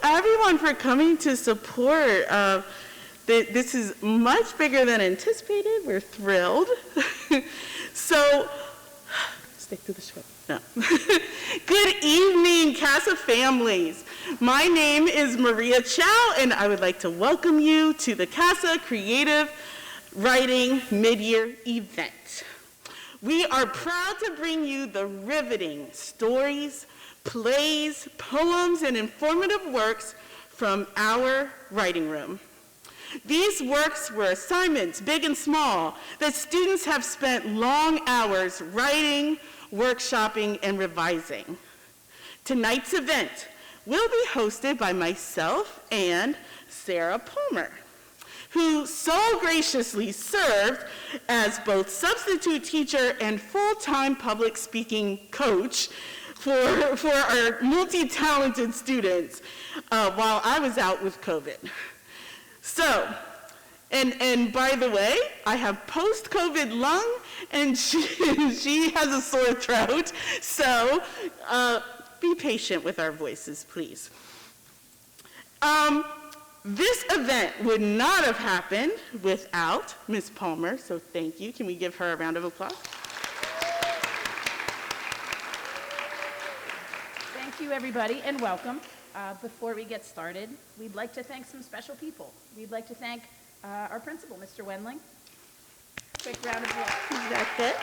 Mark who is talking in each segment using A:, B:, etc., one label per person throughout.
A: everyone for coming to support. This is much bigger than anticipated. We're thrilled. So, stick to the script. No. Good evening, CASA families. My name is Maria Chow, and I would like to welcome you to the CASA Creative Writing Mid-Year event. We are proud to bring you the riveting stories, plays, poems, and informative works from our writing room. These works were assignments, big and small, that students have spent long hours writing, workshopping, and revising. Tonight's event will be hosted by myself and Sarah Palmer, who so graciously served as both substitute teacher and full-time public speaking coach for our multi-talented students while I was out with COVID. So, and by the way, I have post-COVID lung, and she has a sore throat, so be patient with our voices, please. This event would not have happened without Ms. Palmer, so thank you. Can we give her a round of applause?
B: Thank you, everybody, and welcome. Before we get started, we'd like to thank some special people. We'd like to thank our principal, Mr. Wendling. Quick round of applause.
A: That's it.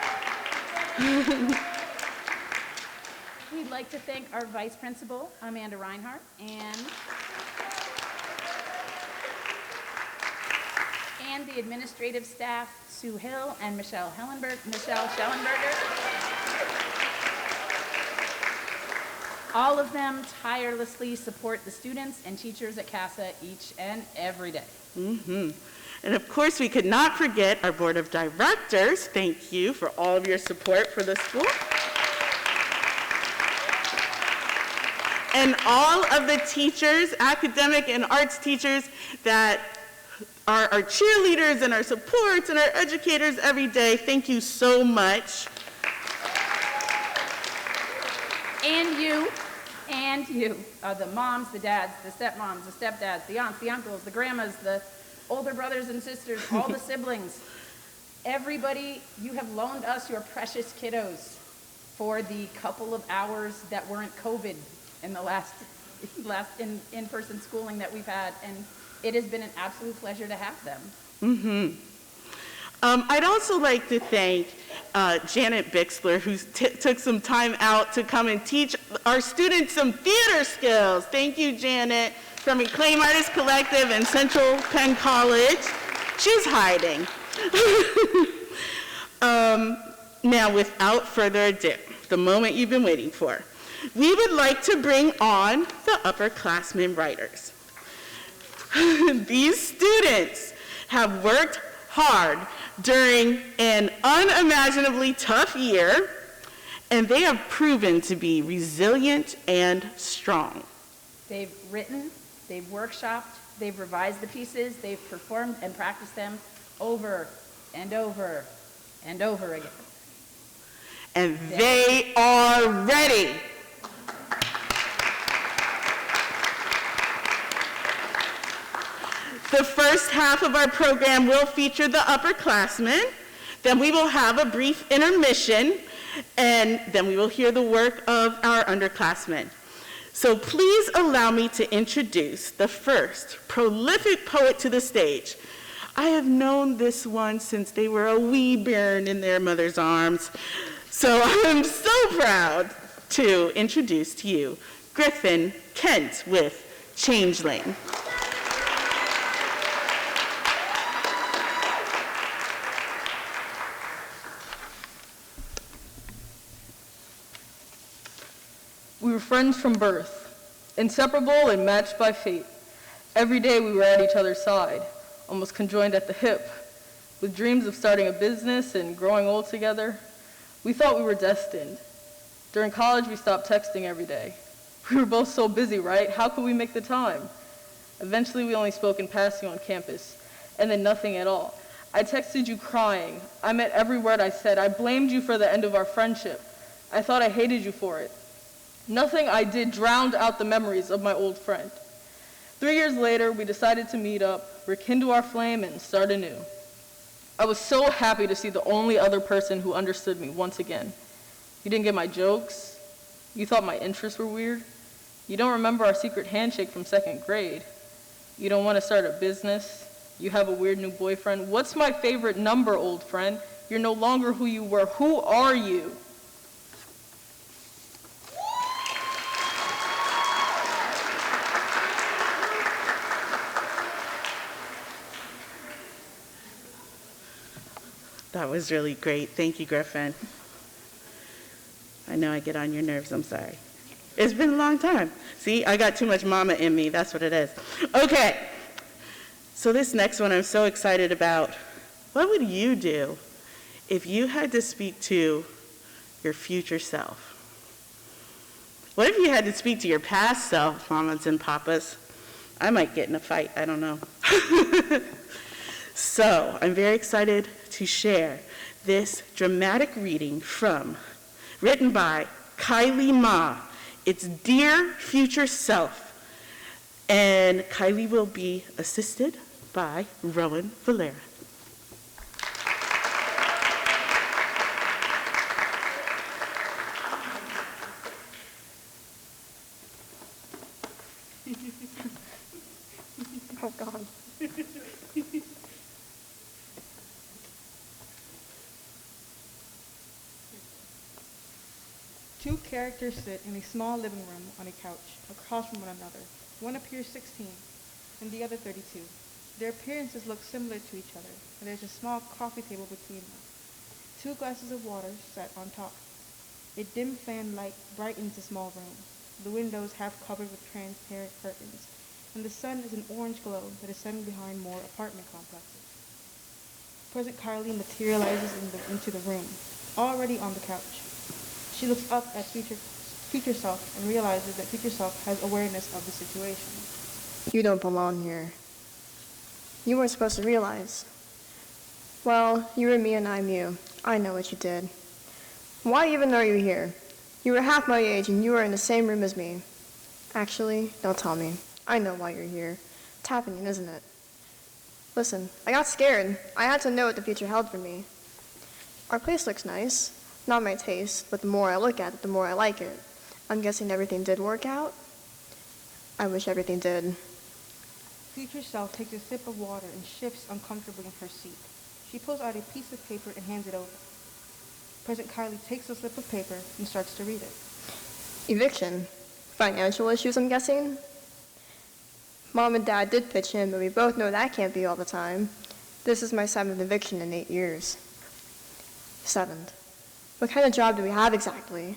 B: We'd like to thank our vice principal, Amanda Reinhardt, and the administrative staff, Sue Hill and Michelle Schellenberger. All of them tirelessly support the students and teachers at CASA each and every day.
A: Mm-hmm. And of course, we could not forget our board of directors. Thank you for all of your support for the school. And all of the teachers, academic and arts teachers that are our cheerleaders and our supports and our educators every day. Thank you so much. And you, the moms, the dads, the stepmoms, the stepdads, the aunts, the uncles, the grandmas, the older brothers and sisters, all the siblings. Everybody, you have loaned us your precious kiddos for the couple of hours that weren't COVID in the last in-person schooling that we've had, and it has been an absolute pleasure to have them. Mm-hmm. I'd also like to thank Janet Bixler, who took some time out to come and teach our students some theater skills. Thank you, Janet, from Acclaim Artists Collective and Central Penn College. She's hiding. Now, without further ado, the moment you've been waiting for, we would like to bring on the upperclassmen writers. These students have worked hard during an unimaginably tough year, and they have proven to be resilient and strong.
B: They've written, they've workshopped, they've revised the pieces, they've performed and practiced them over and over and over again.
A: And they are ready. The first half of our program will feature the upperclassmen. Then we will have a brief intermission, and then we will hear the work of our underclassmen. So please allow me to introduce the first prolific poet to the stage. I have known this one since they were a wee bairn in their mother's arms. So I'm so proud to introduce to you Griffin Kent with Changeling.
C: We were friends from birth, inseparable and matched by fate. Every day we were at each other's side, almost conjoined at the hip, with dreams of starting a business and growing old together. We thought we were destined. During college, we stopped texting every day. We were both so busy, right? How could we make the time? Eventually, we only spoke in passing on campus, and then nothing at all. I texted you crying. I meant every word I said. I blamed you for the end of our friendship. I thought I hated you for it. Nothing I did drowned out the memories of my old friend. 3 years later, we decided to meet up, rekindle our flame, and start anew. I was so happy to see the only other person who understood me once again. You didn't get my jokes. You thought my interests were weird. You don't remember our secret handshake from 2nd grade. You don't want to start a business. You have a weird new boyfriend. What's my favorite number, old friend? You're no longer who you were. Who are you?
A: That was really great. Thank you, Griffin. I know I get on your nerves. I'm sorry. It's been a long time. See, I got too much mama in me. That's what it is. Okay. So this next one I'm so excited about. What would you do if you had to speak to your future self? What if you had to speak to your past self, mamas and papas? I might get in a fight. I don't know. So I'm very excited to share this dramatic reading written by Kylie Ma. It's Dear Future Self. And Kylie will be assisted by Rowan Valera.
D: Oh, God.
E: Two characters sit in a small living room on a couch, across from one another. One appears 16, and the other 32. Their appearances look similar to each other, and there's a small coffee table between them. 2 glasses of water set on top. A dim fan light brightens the small room, the windows half covered with transparent curtains, and the sun is an orange glow that is setting behind more apartment complexes. Present Kylie materializes into the room, already on the couch. She looks up at future self and realizes that future self has awareness of the situation.
D: You don't belong here. You weren't supposed to realize. Well, you were me and I'm you. I know what you did. Why even are you here? You were half my age and you were in the same room as me. Actually, don't tell me. I know why you're here. It's happening, isn't it? Listen, I got scared. I had to know what the future held for me. Our place looks nice. Not my taste, but the more I look at it, the more I like it. I'm guessing everything did work out? I wish everything did.
E: Future self takes a sip of water and shifts uncomfortably in her seat. She pulls out a piece of paper and hands it over. Present Kylie takes the slip of paper and starts to read it.
D: Eviction. Financial issues, I'm guessing? Mom and Dad did pitch in, but we both know that can't be all the time. This is my 7th eviction in 8 years. 7th. What kind of job do we have exactly?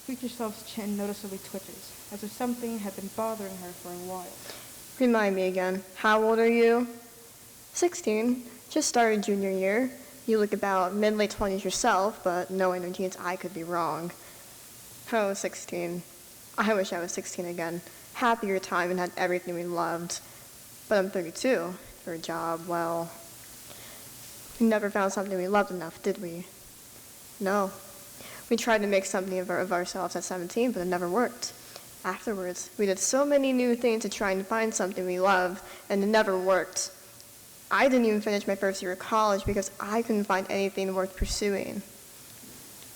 E: Future self's chin noticeably twitches, as if something had been bothering her for a while.
D: Remind me again, how old are you? 16. Just started junior year. You look about mid-late 20s yourself, but knowing your teens, I could be wrong. Oh, 16. I wish I was 16 again. Happier time and had everything we loved. But I'm 32. For a job, well, we never found something we loved enough, did we? No. We tried to make something of ourselves at 17, but it never worked. Afterwards, we did so many new things to try and find something we loved, and it never worked. I didn't even finish my first year of college because I couldn't find anything worth pursuing.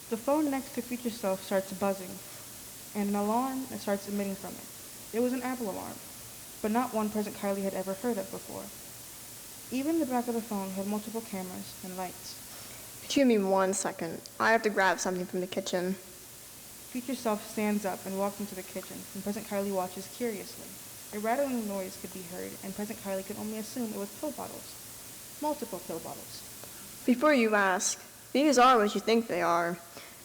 E: The phone next to future self starts buzzing, and an alarm starts emitting from it. It was an Apple alarm, but not one present Kylie had ever heard of before. Even the back of the phone had multiple cameras and lights.
D: Give me 1 second. I have to grab something from the kitchen.
E: Future self stands up and walks into the kitchen, and present Kylie watches curiously. A rattling noise could be heard, and present Kylie could only assume it was pill bottles. Multiple pill bottles.
D: Before you ask, these are what you think they are.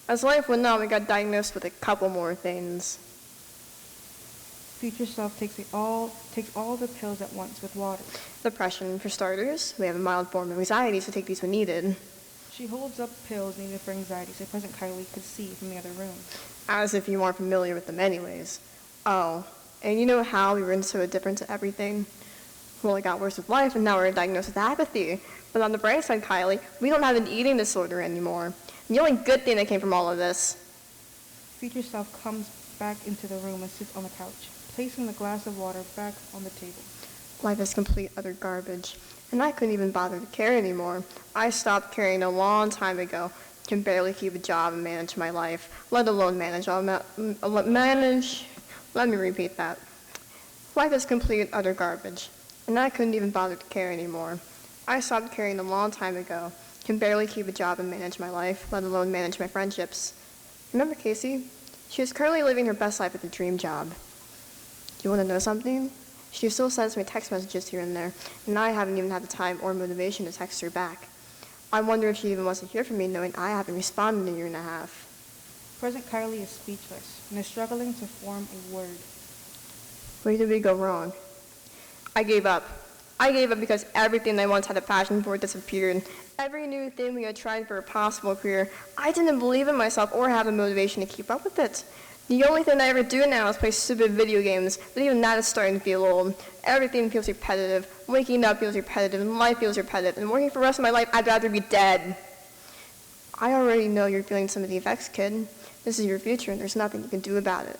D: As life went on, we got diagnosed with a couple more things.
E: Future self takes all the pills at once with water.
D: Depression, for starters. We have a mild form of anxiety, so take these when needed.
E: She holds up pills needed for anxiety so present Kylie could see from the other room.
D: As if you aren't familiar with them anyways. Oh, and you know how we were so different to everything? Well, it got worse with life, and now we're diagnosed with apathy. But on the bright side, Kylie, we don't have an eating disorder anymore. The only good thing that came from all of this.
E: Future self comes back into the room and sits on the couch. placing the glass of water back on the table.
D: Life is complete utter garbage, and I couldn't even bother to care anymore. I stopped caring a long time ago. Can barely keep a job and manage my life, let alone manage. Let me repeat that. Life is complete utter garbage, and I couldn't even bother to care anymore. I stopped caring a long time ago. Can barely keep a job and manage my life, let alone manage my friendships. Remember Casey? She is currently living her best life at the dream job. Do you want to know something? She still sends me text messages here and there, and I haven't even had the time or motivation to text her back. I wonder if she even wants to hear from me, knowing I haven't responded in a year and a half.
E: Present Kylie is speechless and is struggling to form a word.
D: Where did we go wrong? I gave up. I gave up because everything I once had a passion for disappeared. Every new thing we had tried for a possible career, I didn't believe in myself or have the motivation to keep up with it. The only thing I ever do now is play stupid video games, but even that is starting to feel old. Everything feels repetitive. Waking up feels repetitive, and life feels repetitive, and working for the rest of my life, I'd rather be dead. I already know you're feeling some of the effects, kid. This is your future, and there's nothing you can do about it.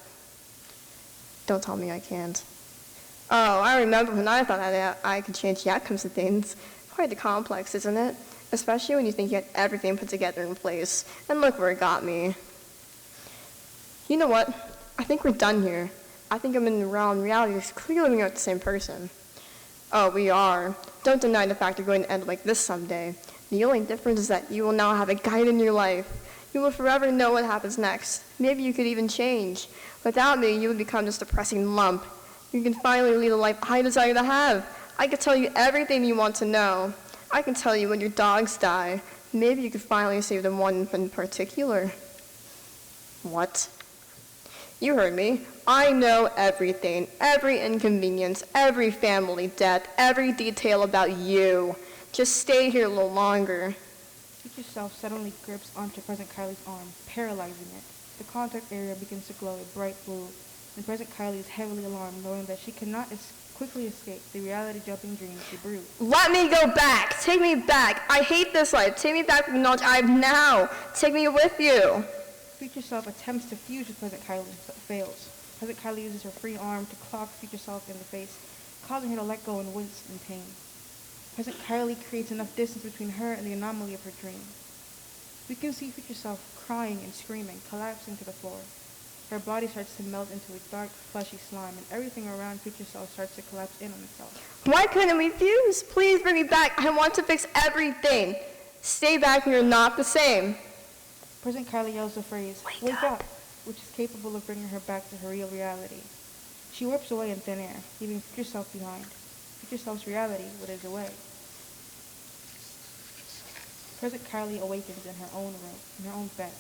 D: Don't tell me I can't. Oh, I remember when I thought I could change the outcomes of things. Quite the complex, isn't it? Especially when you think you had everything put together in place. And look where it got me. You know what? I think we're done here. I think I'm in the realm. Reality is clearly we aren't the same person. Oh, we are. Don't deny the fact you're going to end like this someday. The only difference is that you will now have a guide in your life. You will forever know what happens next. Maybe you could even change. Without me, you would become just a depressing lump. You can finally lead a life I desire to have. I could tell you everything you want to know. I can tell you when your dogs die. Maybe you could finally save the one in particular. What? You heard me. I know everything, every inconvenience, every family death, every detail about you. Just stay here a little longer.
E: Future Self suddenly grips onto Present Kylie's arm, paralyzing it. The contact area begins to glow a bright blue, and Present Kylie is heavily alarmed, knowing that she cannot quickly escape the reality-jumping dreams she brewed.
D: Let me go back. Take me back. I hate this life. Take me back to the knowledge I have now. Take me with you.
E: Future Self attempts to fuse with Present Kylie, but fails. Present Kylie uses her free arm to clock Future Self in the face, causing her to let go and wince in pain. Present Kylie creates enough distance between her and the anomaly of her dream. We can see Future Self crying and screaming, collapsing to the floor. Her body starts to melt into a dark, fleshy slime, and everything around Future Self starts to collapse in on itself.
D: Why couldn't we fuse? Please bring me back. I want to fix everything. Stay back and you're not the same.
E: Present Kylie yells the phrase, "Wake up," which is capable of bringing her back to her real reality. She whips away in thin air, leaving Future Self behind. Future Self's reality withers away. Present Kylie awakens in her own room, in her own bed,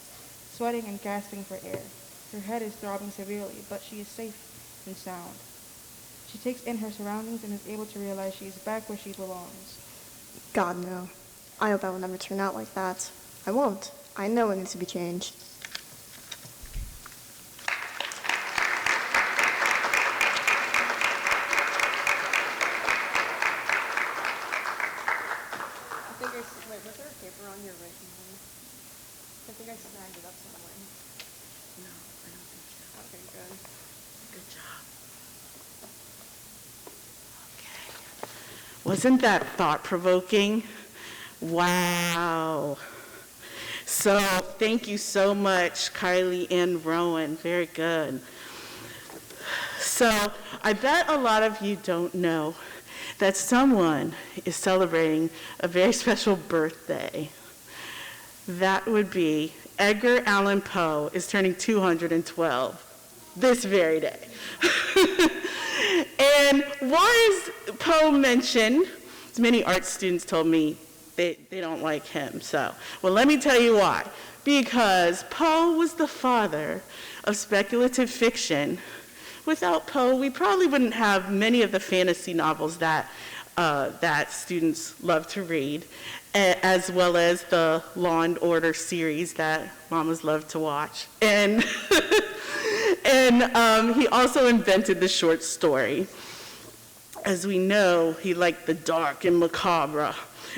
E: sweating and gasping for air. Her head is throbbing severely, but she is safe and sound. She takes in her surroundings and is able to realize she is back where she belongs.
D: God, no. I hope I will never turn out like that. I won't. I know it needs to be changed.
F: Wait, was there a paper on your right hand? I think I snagged it up somewhere.
A: No, I don't think so.
F: Okay, good.
A: Good job. Okay. Wasn't that thought-provoking? Wow. So thank you so much, Kylie and Rowan. Very good. So I bet a lot of you don't know that someone is celebrating a very special birthday. That would be Edgar Allan Poe is turning 212 this very day. And why is Poe mentioned? As many art students told me they don't like him. So, well, let me tell you why. Because Poe was the father of speculative fiction. Without Poe, we probably wouldn't have many of the fantasy novels that students love to read, as well as the Law and Order series that mamas love to watch. And he also invented the short story. As we know, he liked the dark and macabre.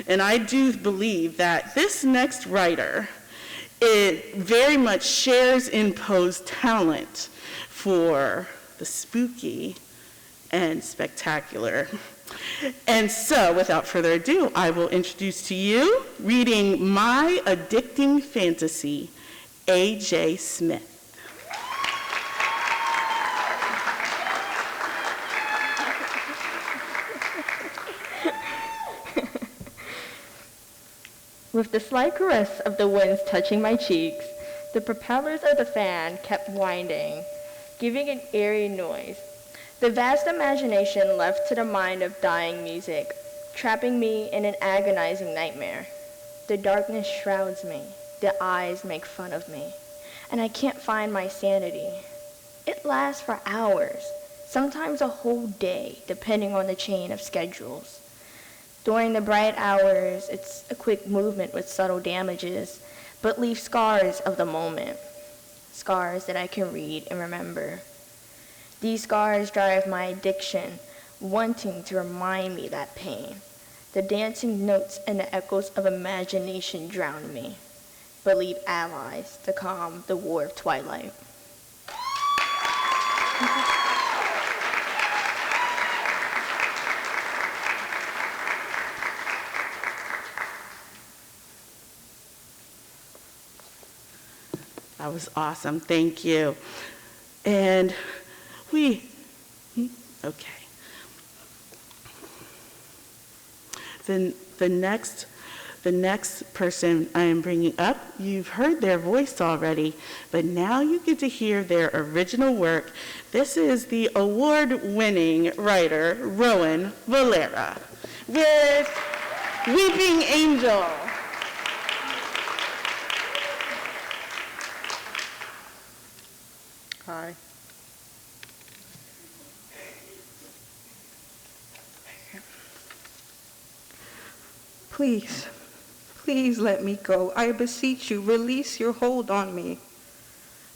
A: And I do believe that this next writer, it very much shares in Poe's talent for the spooky and spectacular. And so, without further ado, I will introduce to you, reading My Addicting Fantasy, A.J. Smith.
G: With the slight caress of the winds touching my cheeks, the propellers of the fan kept winding, giving an eerie noise. The vast imagination left to the mind of dying music, trapping me in an agonizing nightmare. The darkness shrouds me, the eyes make fun of me, and I can't find my sanity. It lasts for hours, sometimes a whole day, depending on the chain of schedules. During the bright hours, it's a quick movement with subtle damages, but leaves scars of the moment, scars that I can read and remember. These scars drive my addiction, wanting to remind me that pain. The dancing notes and the echoes of imagination drown me, but leave allies to calm the war of twilight.
A: That was awesome. Thank you. And okay. Then the next person I am bringing up, you've heard their voice already, but now you get to hear their original work. This is the award-winning writer, Rowan Valera, with Weeping Angel.
H: Hi. Please, please let me go. I beseech you, release your hold on me.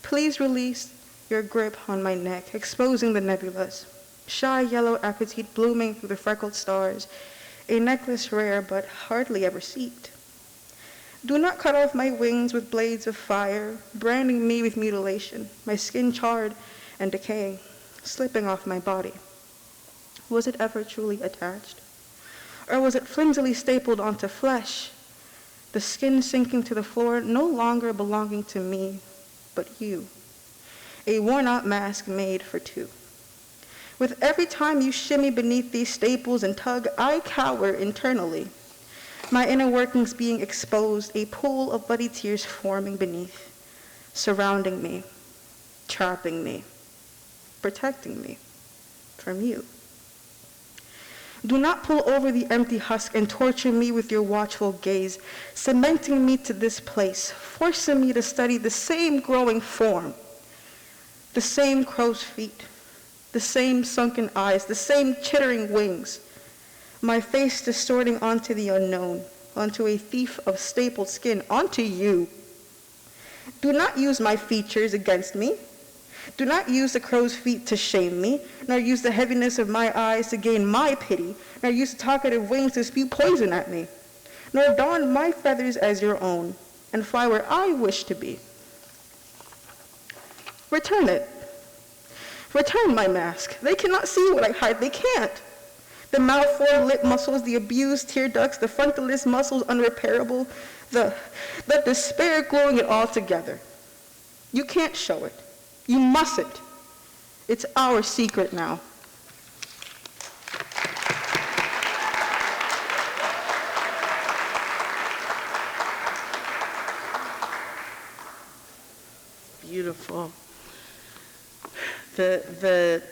H: Please release your grip on my neck, exposing the nebulas. Shy yellow apatite blooming through the freckled stars, a necklace rare but hardly ever seeked. Do not cut off my wings with blades of fire, branding me with mutilation, my skin charred and decaying, slipping off my body. Was it ever truly attached? Or was it flimsily stapled onto flesh, the skin sinking to the floor, no longer belonging to me, but you, a worn-out mask made for two? With every time you shimmy beneath these staples and tug, I cower internally, my inner workings being exposed, a pool of bloody tears forming beneath, surrounding me, trapping me, protecting me from you. Do not pull over the empty husk and torture me with your watchful gaze, cementing me to this place, forcing me to study the same growing form, the same crow's feet, the same sunken eyes, the same chittering wings, my face distorting onto the unknown, onto a thief of stapled skin, onto you. Do not use my features against me. Do not use the crow's feet to shame me, nor use the heaviness of my eyes to gain my pity, nor use the talkative wings to spew poison at me, nor don my feathers as your own, and fly where I wish to be. Return it. Return my mask. They cannot see what I hide. They can't. The malformed lip muscles, the abused tear ducts, the frontalis muscles unrepairable, the despair gluing it all together. You can't show it. You mustn't. It's our secret now.
A: Beautiful. The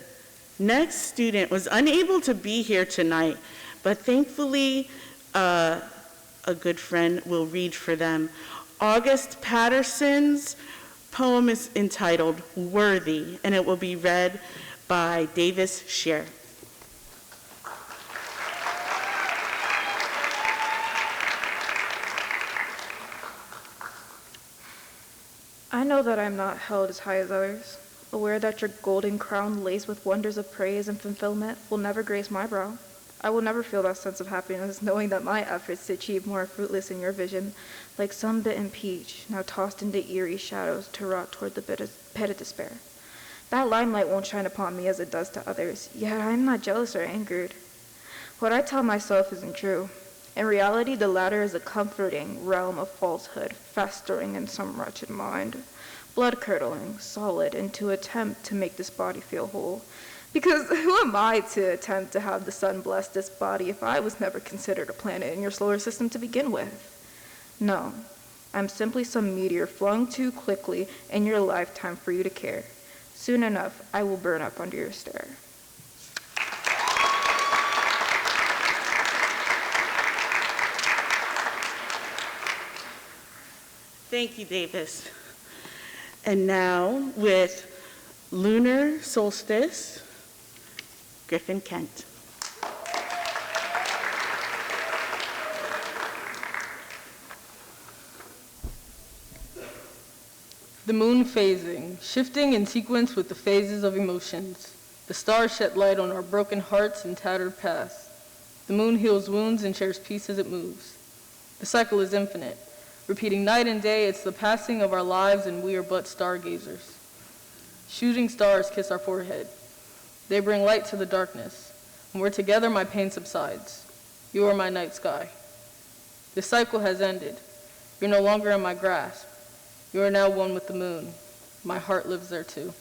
A: next student was unable to be here tonight, but thankfully a good friend will read for them. August Patterson's poem is entitled Worthy, and it will be read by Davis Scher.
I: I know that I am not held as high as others, aware that your golden crown laced with wonders of praise and fulfillment will never grace my brow. I will never feel that sense of happiness, knowing that my efforts to achieve more are fruitless in your vision, like sun-bitten peach, now tossed into eerie shadows to rot toward the pit of despair. That limelight won't shine upon me as it does to others, yet I am not jealous or angered. What I tell myself isn't true. In reality, the latter is a comforting realm of falsehood festering in some wretched mind, blood-curdling, solid, and to attempt to make this body feel whole. Because who am I to attempt to have the sun bless this body if I was never considered a planet in your solar system to begin with? No, I'm simply some meteor flung too quickly in your lifetime for you to care. Soon enough, I will burn up under your stare.
A: Thank you, Davis. And now, with Lunar Solstice, Griffin Kent.
C: The moon phasing, shifting in sequence with the phases of emotions. The stars shed light on our broken hearts and tattered paths. The moon heals wounds and shares peace as it moves. The cycle is infinite. Repeating night and day, it's the passing of our lives and we are but stargazers. Shooting stars kiss our forehead. They bring light to the darkness. When we're together, my pain subsides. You are my night sky. The cycle has ended. You're no longer in my grasp. You are now one with the moon. My heart lives there too.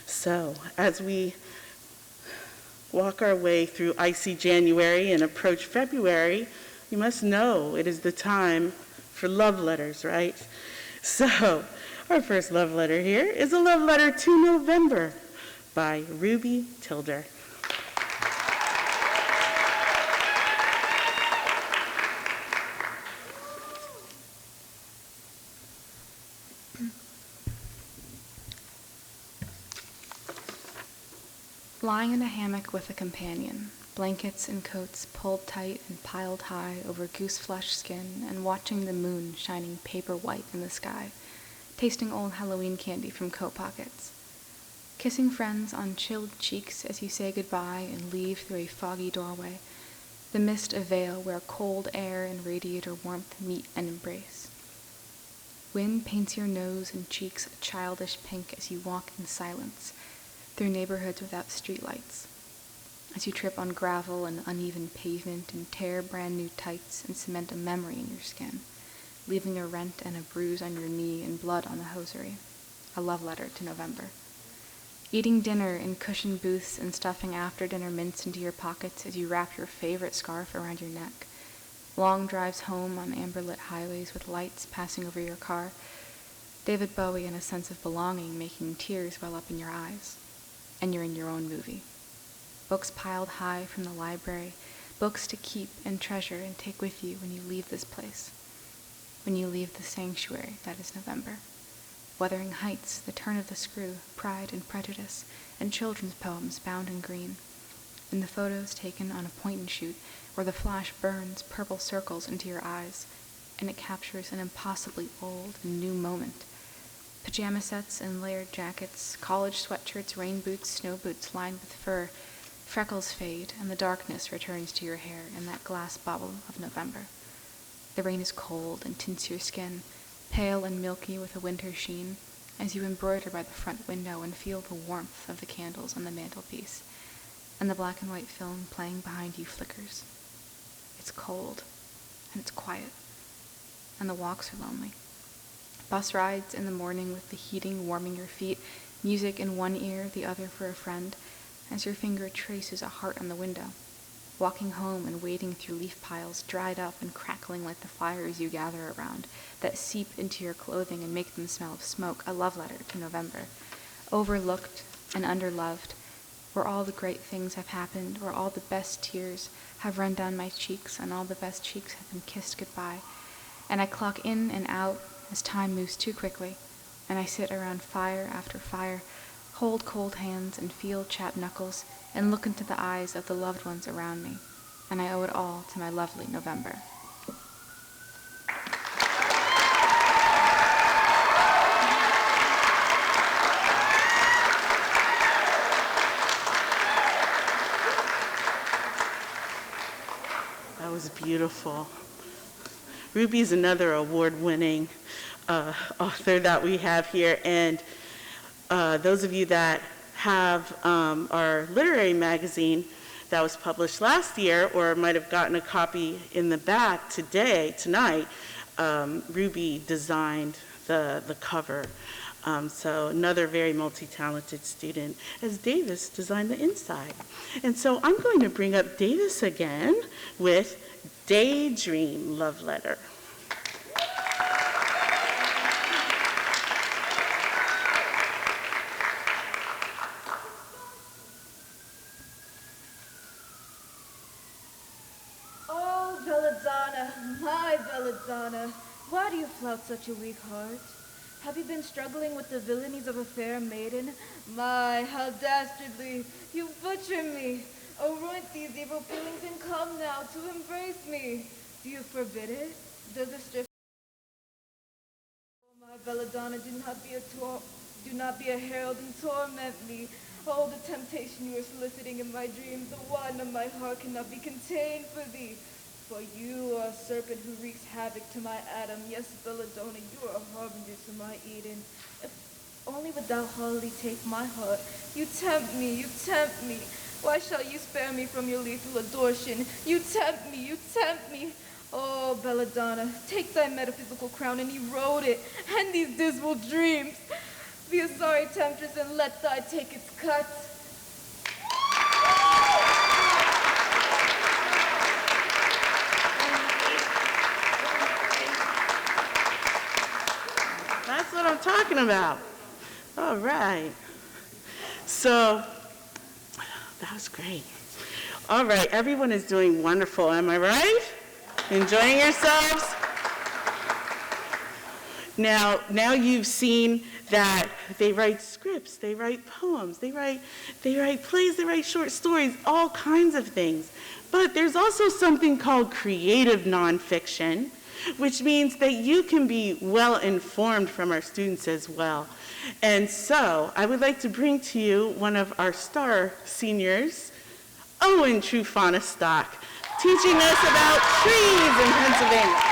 A: So, as we walk our way through icy January and approach February, you must know it is the time for love letters, right? So, our first love letter here is a love letter to November by Ruby Tilder.
J: Lying in a hammock with a companion, blankets and coats pulled tight and piled high over goose-flesh skin, and watching the moon shining paper white in the sky, tasting old Halloween candy from coat pockets, kissing friends on chilled cheeks as you say goodbye and leave through a foggy doorway, the mist a veil where cold air and radiator warmth meet and embrace. Wind paints your nose and cheeks a childish pink as you walk in silence through neighborhoods without streetlights, as you trip on gravel and uneven pavement and tear brand new tights and cement a memory in your skin, leaving a rent and a bruise on your knee and blood on the hosiery. A love letter to November. Eating dinner in cushioned booths and stuffing after-dinner mints into your pockets as you wrap your favorite scarf around your neck. Long drives home on amber-lit highways with lights passing over your car. David Bowie and a sense of belonging making tears well up in your eyes. And you're in your own movie. Books piled high from the library, books to keep and treasure and take with you when you leave this place. When you leave the sanctuary that is November. Wuthering Heights, The Turn of the Screw, Pride and Prejudice, and children's poems bound in green. In the photos taken on a point-and-shoot where the flash burns purple circles into your eyes, and it captures an impossibly old and new moment. Pajama sets and layered jackets, college sweatshirts, rain boots, snow boots lined with fur. Freckles fade, and the darkness returns to your hair in that glass bubble of November. The rain is cold and tints your skin, pale and milky with a winter sheen, as you embroider by the front window and feel the warmth of the candles on the mantelpiece, and the black and white film playing behind you flickers. It's cold, and it's quiet, and the walks are lonely. Bus rides in the morning with the heating warming your feet, music in one ear, the other for a friend, as your finger traces a heart on the window. Walking home and wading through leaf piles, dried up and crackling like the fires you gather around, that seep into your clothing and make them smell of smoke, a love letter to November. Overlooked and underloved, where all the great things have happened, where all the best tears have run down my cheeks and all the best cheeks have been kissed goodbye. And I clock in and out as time moves too quickly, and I sit around fire after fire, hold cold hands and feel chapped knuckles, and look into the eyes of the loved ones around me, and I owe it all to my lovely November.
A: That was beautiful. Ruby's another award-winning author that we have here, and those of you that have our literary magazine that was published last year, or might have gotten a copy in the back tonight, Ruby designed the cover. So another very multi-talented student, as Davis designed the inside. And so I'm going to bring up Davis again with Daydream Love Letter.
I: Oh, Belladonna, my Belladonna, why do you flout such a weak heart? Have you been struggling with the villainies of a fair maiden? My, how dastardly, you butcher me. Anoint these evil feelings and come now to embrace me. Do you forbid it? Does it strip? Oh, my Belladonna, do not be a herald and torment me. Oh, the temptation you are soliciting in my dreams, the one of my heart cannot be contained for thee. For you are a serpent who wreaks havoc to my Adam. Yes, Belladonna, you are a harbinger to my Eden. If only would thou wholly take my heart. You tempt me, you tempt me. Why shall you spare me from your lethal adoration? You tempt me, you tempt me. Oh, Belladonna, take thy metaphysical crown and erode it, and these dismal dreams. Be a sorry temptress and let thy take its cut.
A: That's what I'm talking about. All right. So that was great. All right, everyone is doing wonderful, am I right? Enjoying yourselves? Now you've seen that they write scripts, they write poems, they write plays, they write short stories, all kinds of things. But there's also something called creative nonfiction, which means that you can be well informed from our students as well. And so I would like to bring to you one of our star seniors, Owen Trufana-Stock, teaching us about trees in Pennsylvania.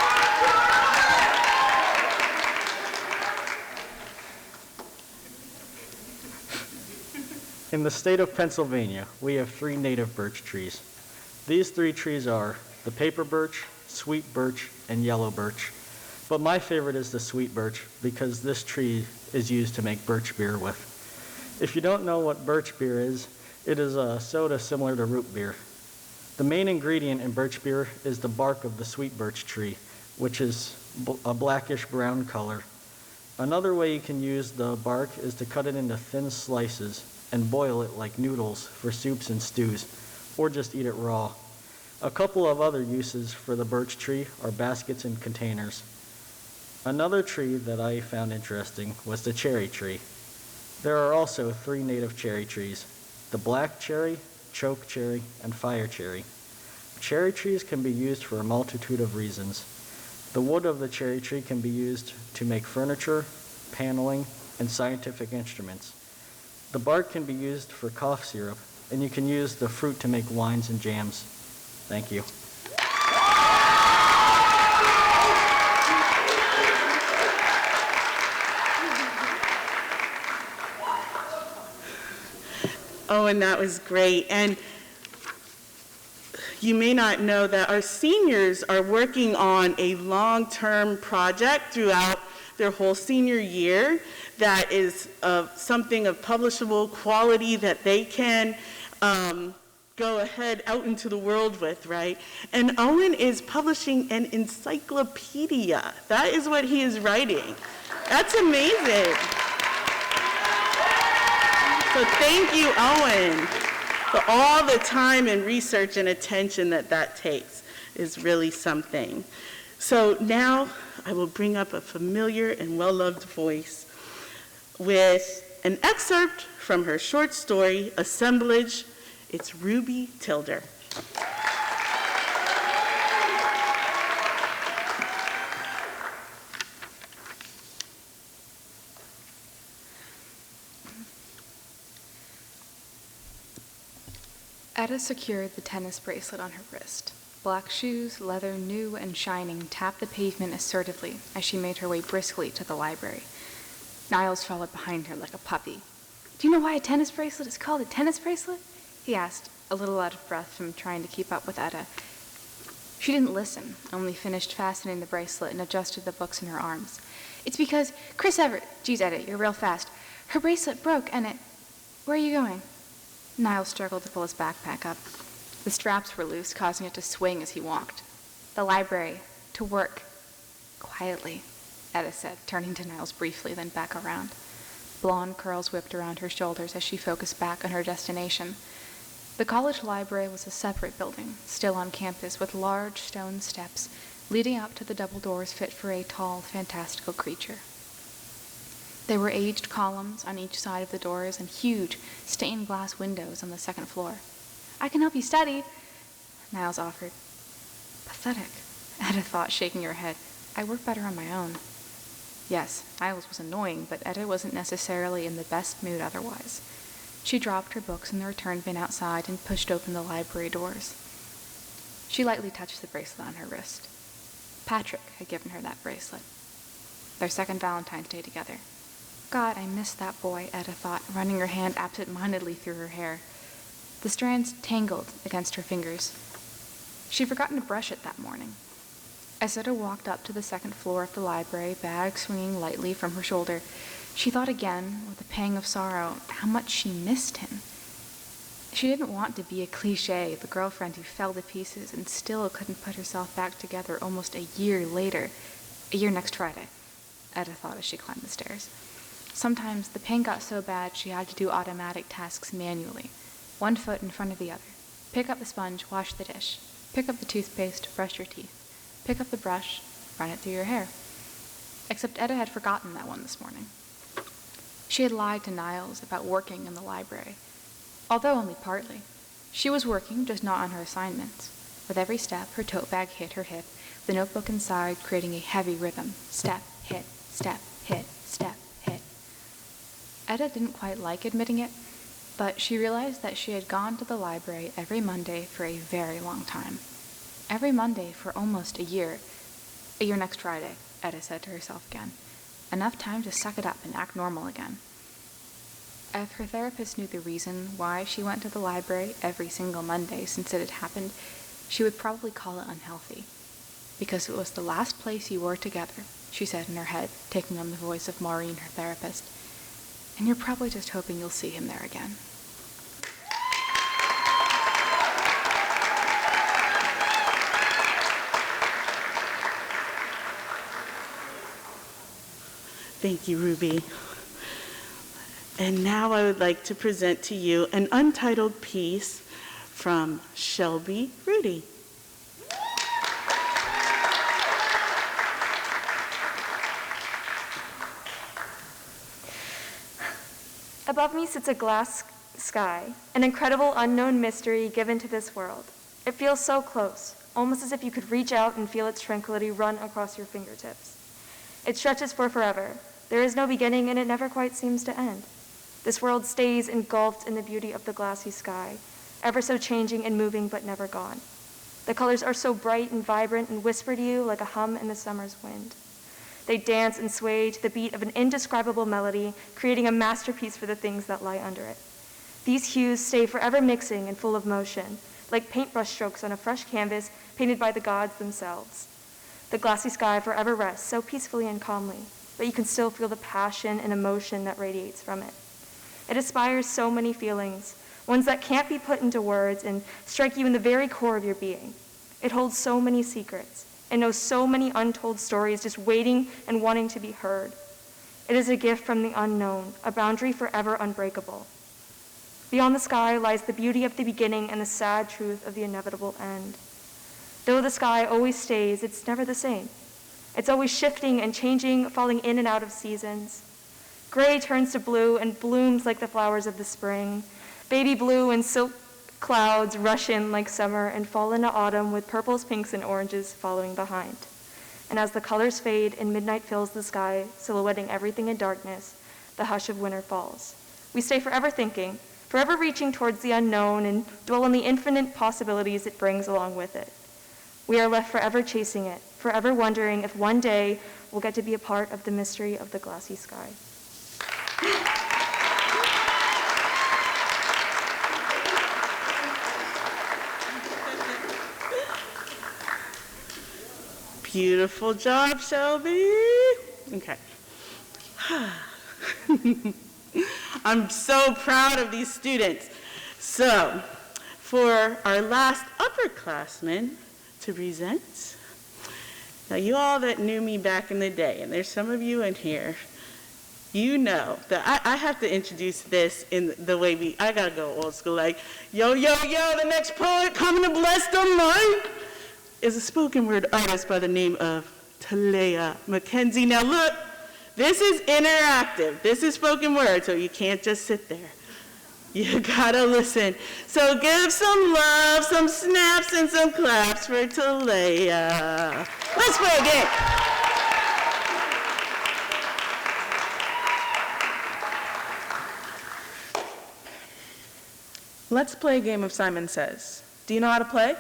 K: In the state of Pennsylvania, we have 3 native birch trees. These 3 trees are the paper birch, sweet birch, and yellow birch. But my favorite is the sweet birch because this tree is used to make birch beer with. If you don't know what birch beer is, it is a soda similar to root beer. The main ingredient in birch beer is the bark of the sweet birch tree, which is a blackish brown color. Another way you can use the bark is to cut it into thin slices and boil it like noodles for soups and stews, or just eat it raw. A couple of other uses for the birch tree are baskets and containers. Another tree that I found interesting was the cherry tree. There are also 3 native cherry trees: the black cherry, choke cherry, and fire cherry. Cherry trees can be used for a multitude of reasons. The wood of the cherry tree can be used to make furniture, paneling, and scientific instruments. The bark can be used for cough syrup, and you can use the fruit to make wines and jams. Thank you.
A: Oh, and that was great. And you may not know that our seniors are working on a long-term project throughout their whole senior year that is something of publishable quality that they can go ahead out into the world with, right? And Owen is publishing an encyclopedia. That is what he is writing. That's amazing. So thank you, Owen, for all the time and research and attention that takes. Is really something. So now I will bring up a familiar and well-loved voice with an excerpt from her short story, Assemblage. It's Ruby Tilder.
J: Etta secured the tennis bracelet on her wrist, Black shoes, leather new and shining, tapped the pavement assertively as she made her way briskly to the library. Niles followed behind her like a puppy. "Do you know why a tennis bracelet is called a tennis bracelet?" he asked, a little out of breath from trying to keep up with Etta. She didn't listen, only finished fastening the bracelet and adjusted the books in her arms. "It's because Chris Everett—" "Geez, Etta, you're real fast. Her bracelet broke and it—" "Where are you going?" Niles struggled to pull his backpack up. The straps were loose, causing it to swing as he walked. "The library. To work. Quietly," Etta said, turning to Niles briefly, then back around. Blonde curls whipped around her shoulders as she focused back on her destination. The college library was a separate building, still on campus, with large stone steps leading up to the double doors fit for a tall, fantastical creature. There were aged columns on each side of the doors and huge, stained glass windows on the second floor. "I can help you study," Niles offered. Pathetic, Etta thought, shaking her head. "I work better on my own." Yes, Niles was annoying, but Etta wasn't necessarily in the best mood otherwise. She dropped her books in the return bin outside and pushed open the library doors. She lightly touched the bracelet on her wrist. Patrick had given her that bracelet. Their second Valentine's Day together. God, I miss that boy, Etta thought, running her hand absent-mindedly through her hair. The strands tangled against her fingers. She'd forgotten to brush it that morning. As Etta walked up to the second floor of the library, bag swinging lightly from her shoulder, she thought again, with a pang of sorrow, how much she missed him. She didn't want to be a cliché, the girlfriend who fell to pieces and still couldn't put herself back together almost a year later. A year next Friday, Etta thought as she climbed the stairs. Sometimes the pain got so bad she had to do automatic tasks manually, one foot in front of the other. Pick up the sponge, wash the dish. Pick up the toothpaste, brush your teeth. Pick up the brush, run it through your hair. Except Etta had forgotten that one this morning. She had lied to Niles about working in the library, although only partly. She was working, just not on her assignments. With every step, her tote bag hit her hip, the notebook inside creating a heavy rhythm. Step, hit, step, hit, step, hit. Etta didn't quite like admitting it, but she realized that she had gone to the library every Monday for a very long time. Every Monday for almost a year. A year next Friday, Etta said to herself again. Enough time to suck it up and act normal again. If her therapist knew the reason why she went to the library every single Monday since it had happened, she would probably call it unhealthy. Because it was the last place you were together, she said in her head, taking on the voice of Maureen, her therapist. And you're probably just hoping you'll see him there again.
A: Thank you, Ruby. And now I would like to present to you an untitled piece from Shelby Rudy.
L: Above me sits a glass sky, an incredible unknown mystery given to this world. It feels so close, almost as if you could reach out and feel its tranquility run across your fingertips. It stretches for forever. There is no beginning, and it never quite seems to end. This world stays engulfed in the beauty of the glassy sky, ever so changing and moving but never gone. The colors are so bright and vibrant and whisper to you like a hum in the summer's wind. They dance and sway to the beat of an indescribable melody, creating a masterpiece for the things that lie under it. These hues stay forever mixing and full of motion, like paintbrush strokes on a fresh canvas painted by the gods themselves. The glassy sky forever rests so peacefully and calmly, but you can still feel the passion and emotion that radiates from it. It inspires so many feelings, ones that can't be put into words and strike you in the very core of your being. It holds so many secrets and knows so many untold stories just waiting and wanting to be heard. It is a gift from the unknown, a boundary forever unbreakable. Beyond the sky lies the beauty of the beginning and the sad truth of the inevitable end. Though the sky always stays, it's never the same. It's always shifting and changing, falling in and out of seasons. Gray turns to blue and blooms like the flowers of the spring. Baby blue and silk clouds rush in like summer and fall into autumn with purples, pinks, and oranges following behind. And as the colors fade and midnight fills the sky, silhouetting everything in darkness, the hush of winter falls. We stay forever thinking, forever reaching towards the unknown and dwell on the infinite possibilities it brings along with it. We are left forever chasing it, forever wondering if one day we'll get to be a part of the mystery of the glassy sky.
A: Beautiful job, Shelby. Okay. I'm so proud of these students. So, for our last upperclassmen to present, now you all that knew me back in the day, and there's some of you in here, you know that I have to introduce this in the way I gotta go old school, like, yo, yo, yo, the next poet coming to bless the mic is a spoken word artist by the name of Talea Mackenzie. Now look, this is interactive. This is spoken word, so you can't just sit there. You gotta listen. So give some love, some snaps, and some claps for Talea. Let's play a game.
M: Let's play a game of Simon Says. Do you know how to play?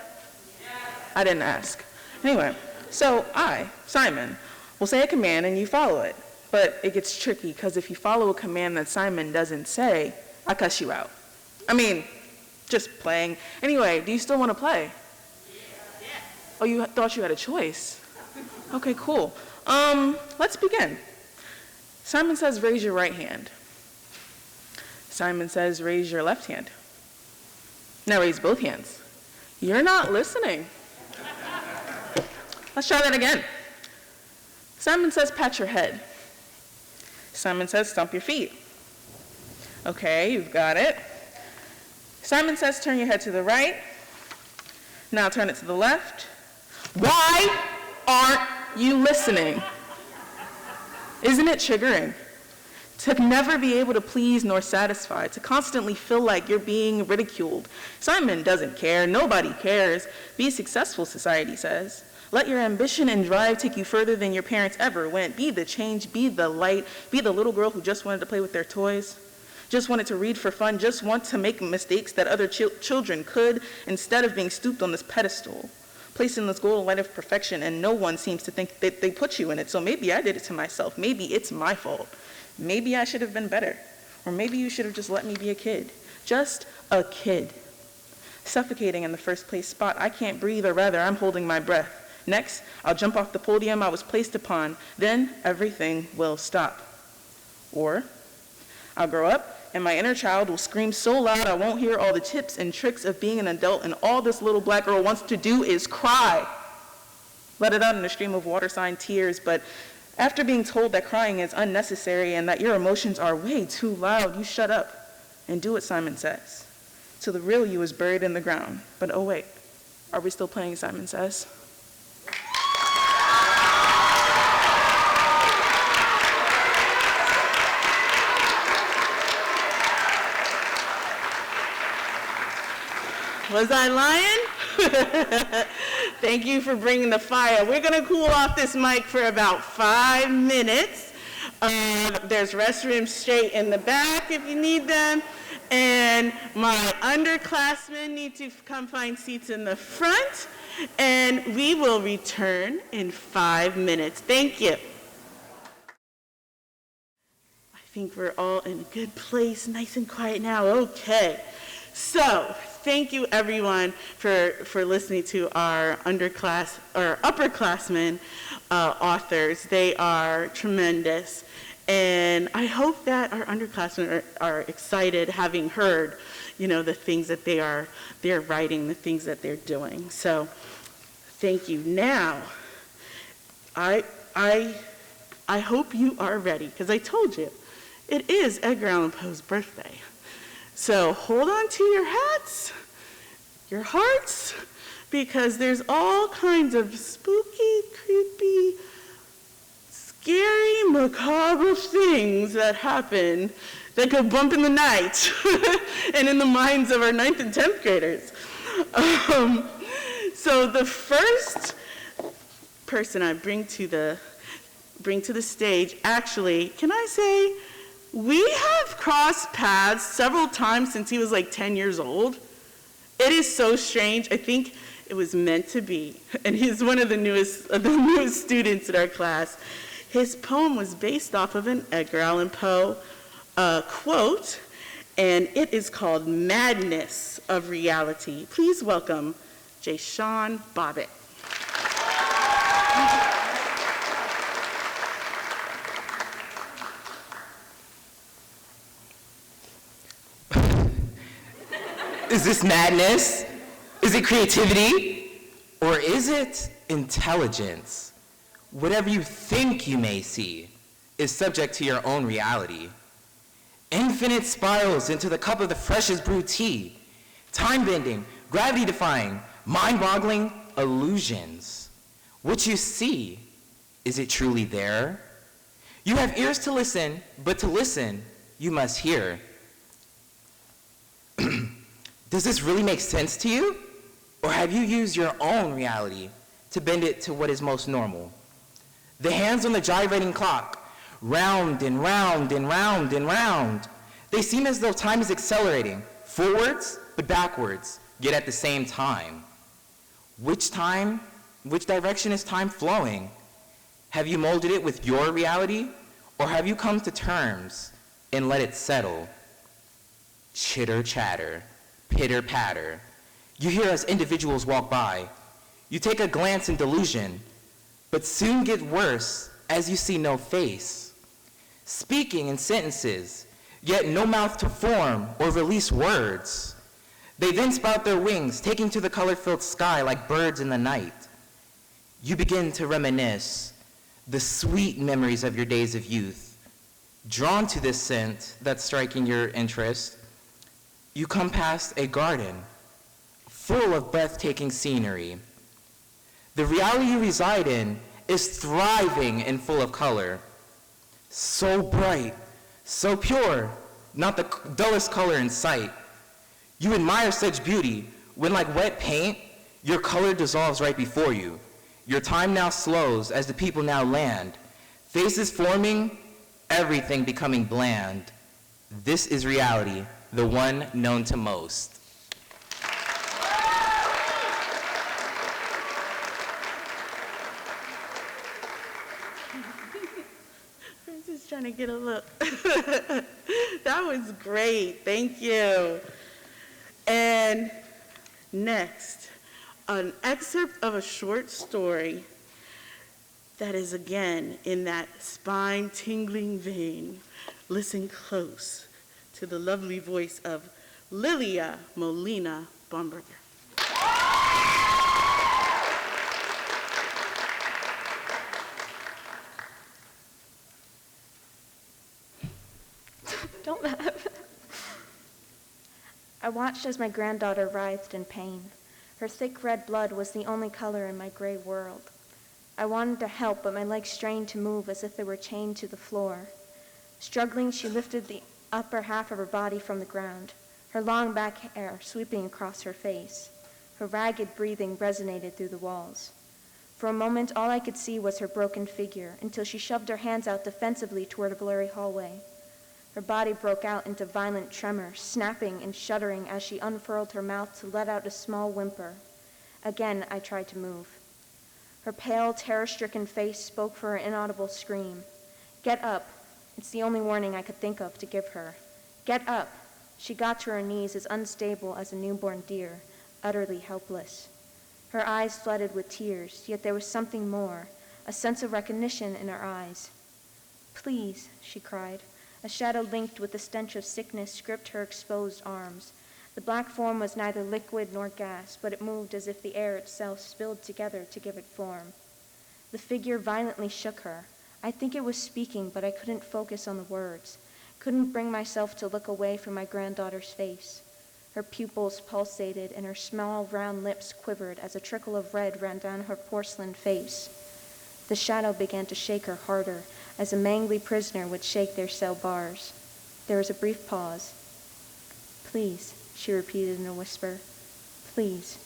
M: I didn't ask. Anyway, so I, Simon, will say a command and you follow it. But it gets tricky because if you follow a command that Simon doesn't say, I cuss you out. I mean, just playing. Anyway, do you still want to play? Yeah. Oh, you thought you had a choice? Okay, cool. Let's begin. Simon says, raise your right hand. Simon says, raise your left hand. Now raise both hands. You're not listening. Let's try that again. Simon says, pat your head. Simon says, stomp your feet. Okay, you've got it. Simon says, turn your head to the right. Now turn it to the left. Why aren't you listening? Isn't it triggering? To never be able to please nor satisfy, to constantly feel like you're being ridiculed. Simon doesn't care. Nobody cares. Be successful, society says. Let your ambition and drive take you further than your parents ever went. Be the change, be the light, be the little girl who just wanted to play with their toys, just wanted to read for fun, just want to make mistakes that other children could, instead of being stooped on this pedestal, placed in this golden light of perfection, and no one seems to think that they put you in it. So maybe I did it to myself. Maybe it's my fault. Maybe I should have been better. Or maybe you should have just let me be a kid. Just a kid. Suffocating in the first place spot. I can't breathe, or rather, I'm holding my breath. Next, I'll jump off the podium I was placed upon. Then everything will stop. Or I'll grow up, and my inner child will scream so loud I won't hear all the tips and tricks of being an adult, and all this little black girl wants to do is cry. Let it out in a stream of water-sign tears, but after being told that crying is unnecessary and that your emotions are way too loud, you shut up and do what Simon says. So the real you is buried in the ground. But oh wait, are we still playing Simon Says?
A: Was I lying? Thank you for bringing the fire. We're going to cool off this mic for about 5 minutes. There's restrooms straight in the back if you need them. And my underclassmen need to come find seats in the front. And we will return in 5 minutes. Thank you. I think we're all in a good place, nice and quiet now. Okay. So, thank you everyone for listening to our upperclassmen authors. They are tremendous. And I hope that our underclassmen are excited having heard, the things that they're writing, the things that they're doing. So, thank you. Now, I hope you are ready, because I told you, it is Edgar Allan Poe's birthday. So hold on to your hats, your hearts, because there's all kinds of spooky, creepy, scary, macabre things that happen that go bump in the night and in the minds of our 9th and 10th graders. So the first person I bring to the stage, actually, can I say, we have crossed paths several times since he was like 10 years old. It is so strange. I think It was meant to be. And he's one of the newest students in our class. His poem was based off of an Edgar Allan Poe quote, and it is called Madness of Reality. Please welcome Jayshawn Bobbitt.
N: Is this madness? Is it creativity? Or is it intelligence? Whatever you think you may see is subject to your own reality. Infinite spirals into the cup of the freshest brewed tea. Time-bending, gravity-defying, mind-boggling illusions. What you see, is it truly there? You have ears to listen, but to listen, you must hear. Does this really make sense to you? Or have you used your own reality to bend it to what is most normal? The hands on the gyrating clock, round and round and round and round. They seem as though time is accelerating, forwards but backwards, yet at the same time. Which direction is time flowing? Have you molded it with your reality, or have you come to terms and let it settle? Chitter chatter, pitter patter. You hear as individuals walk by. You take a glance in delusion, but soon get worse as you see no face. Speaking in sentences, yet no mouth to form or release words. They then sprout their wings, taking to the color-filled sky like birds in the night. You begin to reminisce the sweet memories of your days of youth. Drawn to this scent that's striking your interest, you come past a garden full of breathtaking scenery. The reality you reside in is thriving and full of color. So bright, so pure, not the dullest color in sight. You admire such beauty when, like wet paint, your color dissolves right before you. Your time now slows as the people now land. Faces forming, everything becoming bland. This is reality, the one known to most.
A: Just trying to get a look. That was great. Thank you. And next, an excerpt of a short story that is again in that spine-tingling vein. Listen close to the lovely voice of Lilia Molina Baumberger.
L: Don't laugh. I watched as my granddaughter writhed in pain. Her thick red blood was the only color in my gray world. I wanted to help, but my legs strained to move as if they were chained to the floor. Struggling, she lifted the upper half of her body from the ground, her long back hair sweeping across her face. Her ragged breathing resonated through the walls. For a moment, all I could see was her broken figure, until she shoved her hands out defensively toward a blurry hallway. Her body broke out into violent tremor, snapping and shuddering as she unfurled her mouth to let out a small whimper. Again, I tried to move. Her pale, terror-stricken face spoke for her inaudible scream. Get up. It's the only warning I could think of to give her. Get up. She got to her knees as unstable as a newborn deer, utterly helpless. Her eyes flooded with tears, yet there was something more, a sense of recognition in her eyes. Please, she cried. A shadow linked with the stench of sickness gripped her exposed arms. The black form was neither liquid nor gas, but it moved as if the air itself spilled together to give it form. The figure violently shook her. I think it was speaking, but I couldn't focus on the words. Couldn't bring myself to look away from my granddaughter's face. Her pupils pulsated and her small round lips quivered as a trickle of red ran down her porcelain face. The shadow began to shake her harder, as a mangly prisoner would shake their cell bars. There was a brief pause. Please, she repeated in a whisper. Please.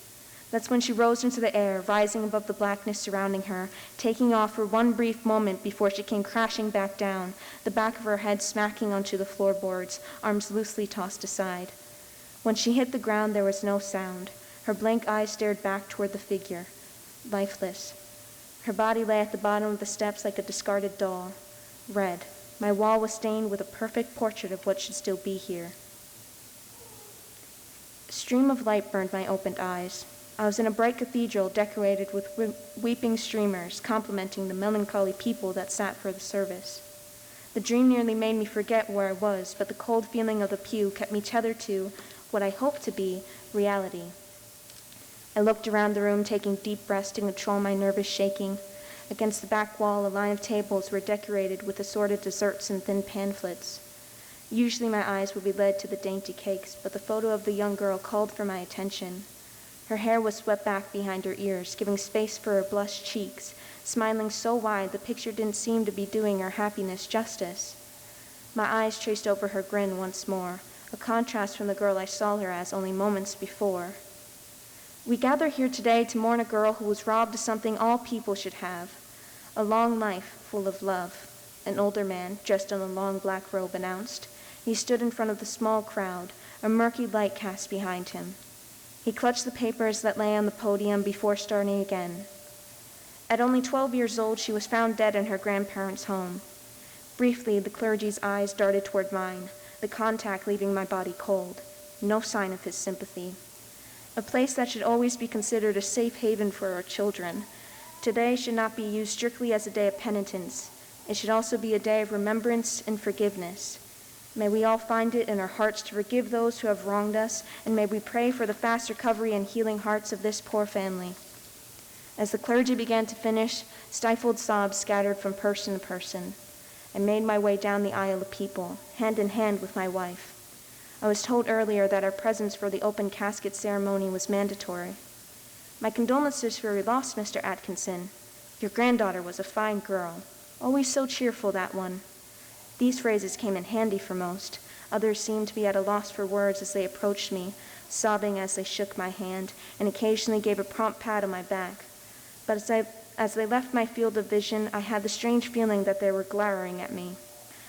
L: That's when she rose into the air, rising above the blackness surrounding her, taking off for one brief moment before she came crashing back down, the back of her head smacking onto the floorboards, arms loosely tossed aside. When she hit the ground, there was no sound. Her Her blank eyes stared back toward the figure, lifeless. Her body lay at the bottom of the steps like a discarded doll, red. My wall was stained with a perfect portrait of what should still be here. A stream of light burned my opened eyes. I was in a bright cathedral decorated with weeping streamers, complementing the melancholy people that sat for the service. The dream nearly made me forget where I was, but the cold feeling of the pew kept me tethered to what I hoped to be reality. I looked around the room, taking deep breaths to control my nervous shaking. Against the back wall, a line of tables were decorated with assorted desserts and thin pamphlets. Usually my eyes would be led to the dainty cakes, but the photo of the young girl called for my attention. Her hair was swept back behind her ears, giving space for her blushed cheeks. Smiling so wide, the picture didn't seem to be doing her happiness justice. My eyes traced over her grin once more, a contrast from the girl I saw her as only moments before. We gather here today to mourn a girl who was robbed of something all people should have, a long life full of love. An older man, dressed in a long black robe, announced. He stood in front of the small crowd, a murky light cast behind him. He clutched the papers that lay on the podium before starting again. At only 12 years old, she was found dead in her grandparents' home. Briefly, the clergy's eyes darted toward mine, the contact leaving my body cold. No sign of his sympathy. A place that should always be considered a safe haven for our children. Today should not be used strictly as a day of penitence. It should also be a day of remembrance and forgiveness. May we all find it in our hearts to forgive those who have wronged us, and may we pray for the fast recovery and healing hearts of this poor family. As the clergy began to finish, stifled sobs scattered from person to person. I made my way down the aisle of people, hand in hand with my wife. I was told earlier that our presence for the open casket ceremony was mandatory. My condolences for your loss, Mr. Atkinson. Your granddaughter was a fine girl. Always so cheerful, that one. These phrases came in handy for most. Others seemed to be at a loss for words as they approached me, sobbing as they shook my hand, and occasionally gave a prompt pat on my back. But as they left my field of vision, I had the strange feeling that they were glowering at me.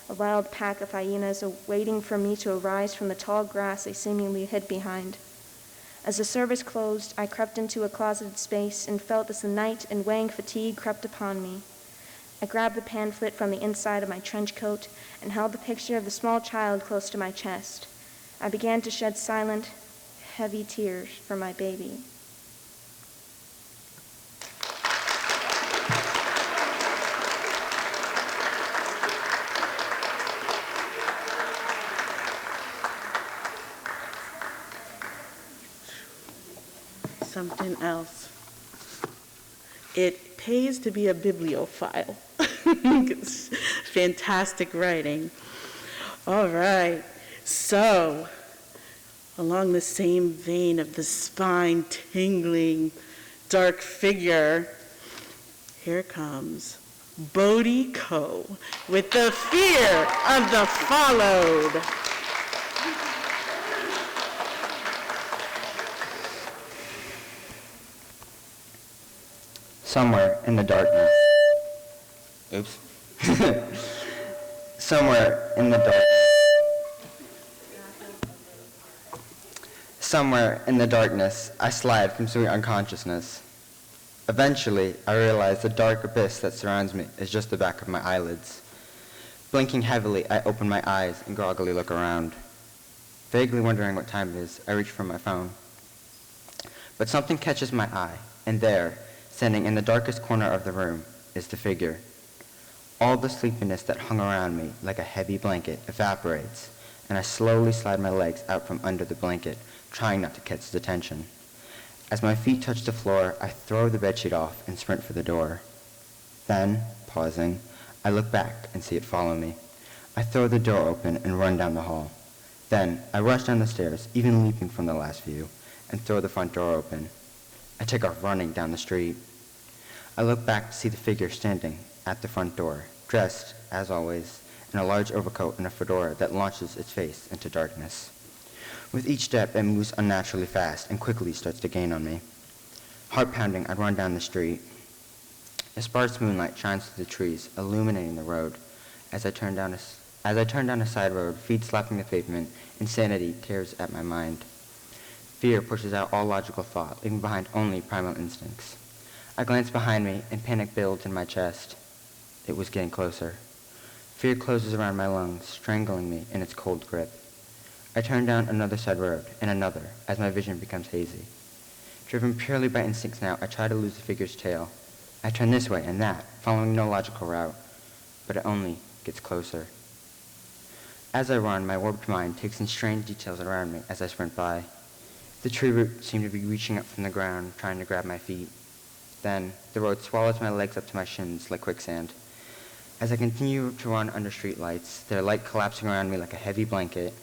L: A wild pack of hyenas waiting for me to arise from the tall grass they seemingly hid behind. As the service closed, I crept into a closeted space and felt as the night and weighing fatigue crept upon me. I grabbed the pamphlet from the inside of my trench coat and held the picture of the small child close to my chest. I began to shed silent, heavy tears for my baby.
A: Something else. It pays to be a bibliophile. It's fantastic writing. All right. So, along the same vein of the spine-tingling dark figure, here comes Bodie Coe with The Fear of the Followed.
O: Somewhere in the darkness. Oops. Somewhere in the Somewhere in the darkness, I slide from sweet unconsciousness. Eventually, I realize the dark abyss that surrounds me is just the back of my eyelids. Blinking heavily, I open my eyes and groggily look around. Vaguely wondering what time it is, I reach for my phone. But something catches my eye, and there, standing in the darkest corner of the room, is the figure. All the sleepiness that hung around me like a heavy blanket evaporates, and I slowly slide my legs out from under the blanket, trying not to catch its attention. As my feet touch the floor, I throw the bedsheet off and sprint for the door. Then, pausing, I look back and see it follow me. I throw the door open and run down the hall. Then, I rush down the stairs, even leaping from the last view, and throw the front door open. I take off running down the street. I look back to see the figure standing at the front door, dressed, as always, in a large overcoat and a fedora that launches its face into darkness. With each step, it moves unnaturally fast and quickly starts to gain on me. Heart pounding, I run down the street. A sparse moonlight shines through the trees, illuminating the road. As I turn down a side road, feet slapping the pavement, insanity tears at my mind. Fear pushes out all logical thought, leaving behind only primal instincts. I glance behind me, and panic builds in my chest. It was getting closer. Fear closes around my lungs, strangling me in its cold grip. I turn down another side road, and another, as my vision becomes hazy. Driven purely by instincts now, I try to lose the figure's tail. I turn this way and that, following no logical route, but it only gets closer. As I run, my warped mind takes in strange details around me as I sprint by. The tree roots seem to be reaching up from the ground, trying to grab my feet. Then, the road swallows my legs up to my shins like quicksand. As I continue to run under streetlights, their light collapsing around me like a heavy blanket,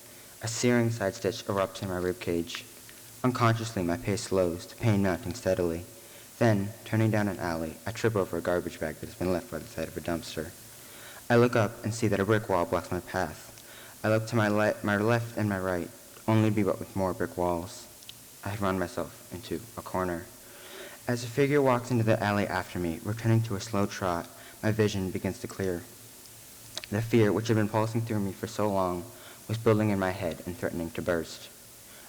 O: a searing side stitch erupts in my ribcage. Unconsciously, my pace slows, the pain mounting steadily. Then, turning down an alley, I trip over a garbage bag that has been left by the side of a dumpster. I look up and see that a brick wall blocks my path. I look to my left and my right, only to be met with more brick walls. I have run myself into a corner. As a figure walks into the alley after me, returning to a slow trot, my vision begins to clear. The fear, which had been pulsing through me for so long, was building in my head and threatening to burst.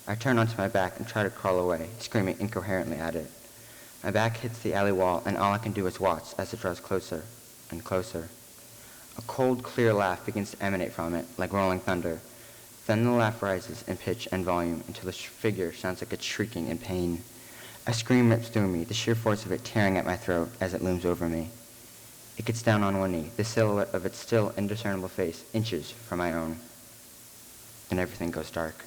O: I turn onto my back and try to crawl away, screaming incoherently at it. My back hits the alley wall, and all I can do is watch as it draws closer and closer. A cold, clear laugh begins to emanate from it, like rolling thunder. Then the laugh rises in pitch and volume until the figure sounds like it's shrieking in pain. A scream rips through me, the sheer force of it tearing at my throat as it looms over me. It gets down on one knee, the silhouette of its still indiscernible face inches from my own. And everything goes dark.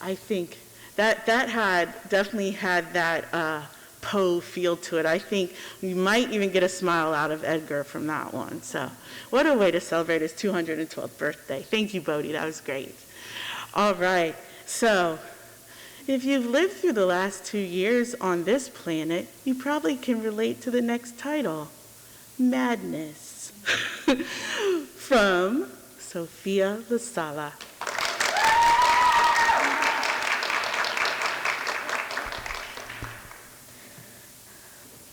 A: I think that definitely had that Poe feel to it. I think we might even get a smile out of Edgar from that one. So what a way to celebrate his 212th birthday. Thank you, Bodhi. That was great. All right. So if you've lived through the last 2 years on this planet, you probably can relate to the next title, Madness, from Sofia La Sala.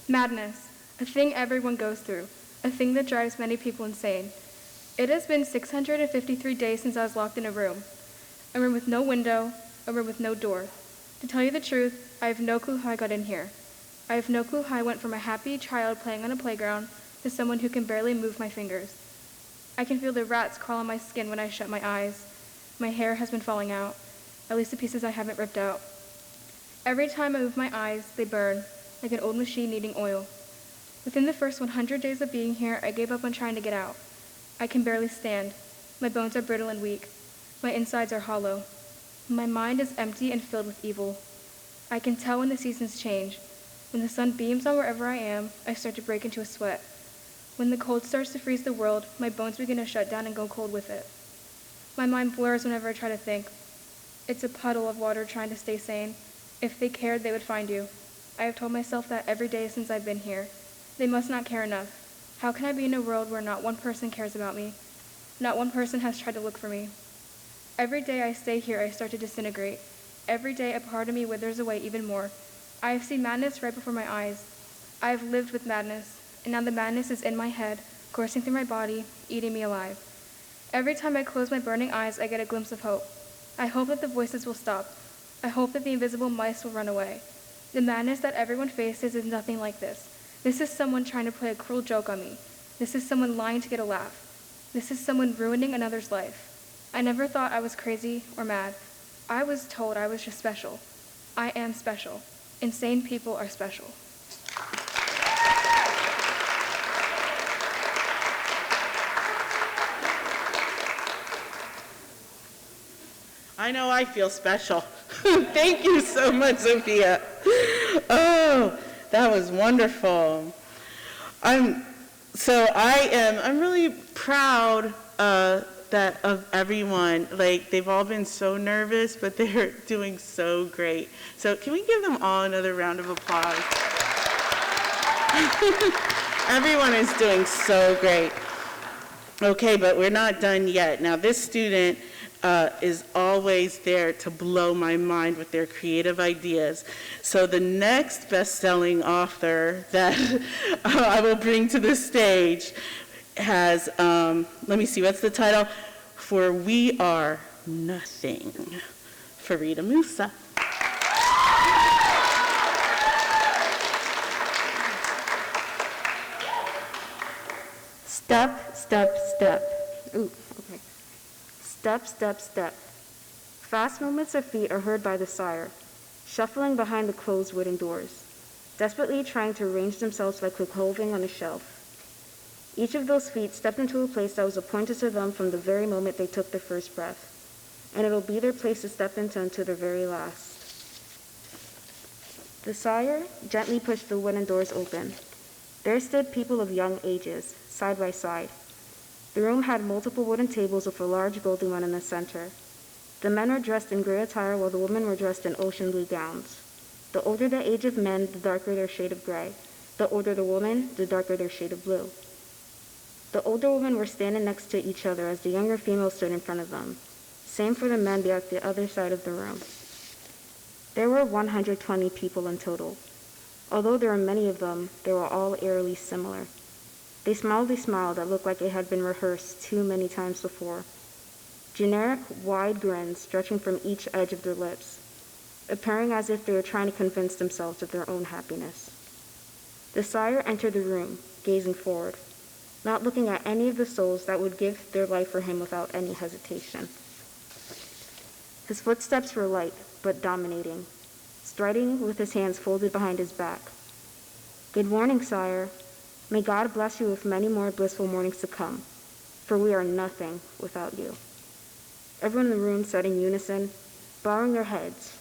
L: Madness, a thing everyone goes through, a thing that drives many people insane. It has been 653 days since I was locked in a room with no window, a room with no door. To tell you the truth, I have no clue how I got in here. I have no clue how I went from a happy child playing on a playground to someone who can barely move my fingers. I can feel the rats crawl on my skin when I shut my eyes. My hair has been falling out, at least the pieces I haven't ripped out. Every time I move my eyes, they burn, like an old machine needing oil. Within the first 100 days of being here, I gave up on trying to get out. I can barely stand. My bones are brittle and weak. My insides are hollow. My mind is empty and filled with evil. I can tell when the seasons change. When the sun beams on wherever I am, I start to break into a sweat. When the cold starts to freeze the world, my bones begin to shut down and go cold with it. My mind blurs whenever I try to think. It's a puddle of water trying to stay sane. If they cared, they would find you. I have told myself that every day since I've been here. They must not care enough. How can I be in a world where not one person cares about me? Not one person has tried to look for me. Every day I stay here, I start to disintegrate. Every day a part of me withers away even more. I have seen madness right before my eyes. I have lived with madness, and now the madness is in my head, coursing through my body, eating me alive. Every time I close my burning eyes, I get a glimpse of hope. I hope that the voices will stop. I hope that the invisible mice will run away. The madness that everyone faces is nothing like this. This is someone trying to play a cruel joke on me. This is someone lying to get a laugh. This is someone ruining another's life. I never thought I was crazy or mad. I was told I was just special. I am special. Insane people are special.
A: I know I feel special. Thank you so much, Sophia. Oh, that was wonderful. I'm really proud of everyone. Like, they've all been so nervous, but they're doing so great. So can we give them all another round of applause? Everyone is doing so great. Okay, but we're not done yet. Now, this student is always there to blow my mind with their creative ideas. So the next best-selling author that I will bring to the stage has, let me see, what's the title? For We Are Nothing, Farida Musa.
P: Step, step, step. Ooh, okay. Step, step, step. Fast movements of feet are heard by the sire, shuffling behind the closed wooden doors, desperately trying to arrange themselves like clothing on a shelf. Each of those feet stepped into a place that was appointed to them from the very moment they took their first breath, and it'll be their place to step into until their very last. The sire gently pushed the wooden doors open. There stood people of young ages, side by side. The room had multiple wooden tables with a large golden one in the center. The men were dressed in gray attire while the women were dressed in ocean blue gowns. The older the age of men, the darker their shade of gray. The older the woman, the darker their shade of blue. The older women were standing next to each other as the younger females stood in front of them. Same for the men at the other side of the room. There were 120 people in total. Although there were many of them, they were all eerily similar. They smiled a smile that looked like it had been rehearsed too many times before. Generic, wide grins stretching from each edge of their lips, appearing as if they were trying to convince themselves of their own happiness. The sire entered the room, gazing forward, not looking at any of the souls that would give their life for him without any hesitation. His footsteps were light, but dominating, striding with his hands folded behind his back. Good morning, sire. May God bless you with many more blissful mornings to come, for we are nothing without you. Everyone in the room said in unison, bowing their heads.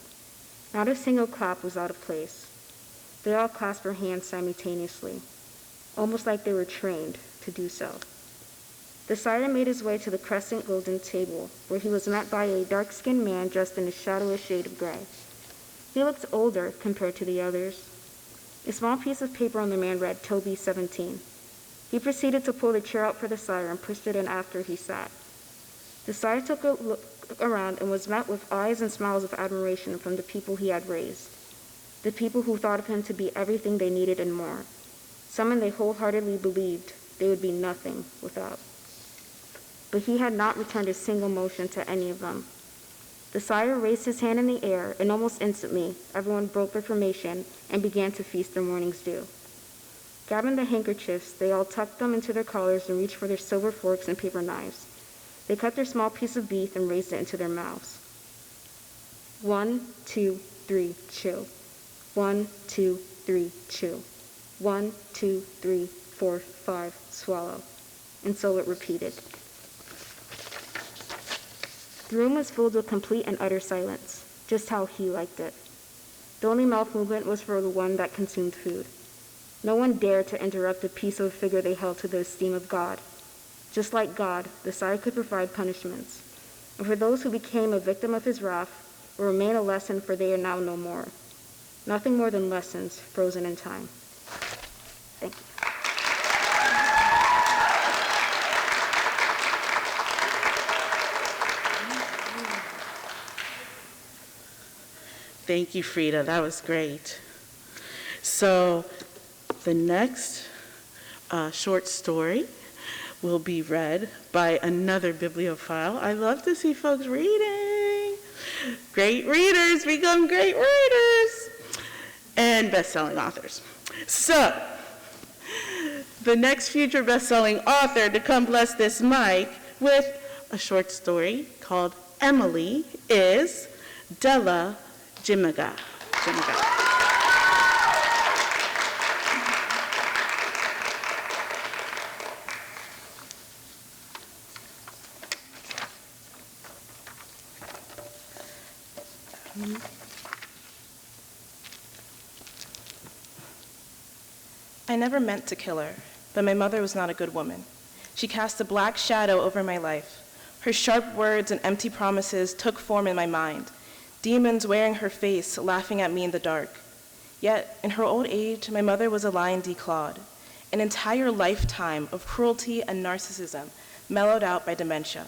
P: Not a single clap was out of place. They all clasped their hands simultaneously, almost like they were trained to do so. The sire made his way to the crescent golden table, where he was met by a dark-skinned man dressed in a shadowy shade of gray. He looked older compared to the others. A small piece of paper on the man read, Toby 17. He proceeded to pull the chair out for the sire and pushed it in after he sat. The sire took a look around and was met with eyes and smiles of admiration from the people he had raised, the people who thought of him to be everything they needed and more, someone they wholeheartedly believed they would be nothing without. But he had not returned a single motion to any of them. The sire raised his hand in the air, and almost instantly, everyone broke their formation and began to feast their morning's dew. Grabbing the handkerchiefs, they all tucked them into their collars and reached for their silver forks and paper knives. They cut their small piece of beef and raised it into their mouths. 1, 2, 3, chew. 1, 2, 3, chew. 1, 2, 3, 4, 5, swallow. And so it repeated. The room was filled with complete and utter silence, just how he liked it. The only mouth movement was for the one that consumed food. No one dared to interrupt the piece of figure they held to the esteem of God. Just like God, the sire could provide punishments, and for those who became a victim of his wrath will remain a lesson, for they are now no more. Nothing more than lessons frozen in time. Thank you.
A: Thank you, Frida. That was great. So the next short story will be read by another bibliophile. I love to see folks reading. Great readers become great writers and best-selling authors. So the next future best-selling author to come bless this mic with a short story called Emily is Della Jimaga.
Q: I never meant to kill her, but my mother was not a good woman. She cast a black shadow over my life. Her sharp words and empty promises took form in my mind, demons wearing her face, laughing at me in the dark. Yet, in her old age, my mother was a lion declawed, an entire lifetime of cruelty and narcissism mellowed out by dementia.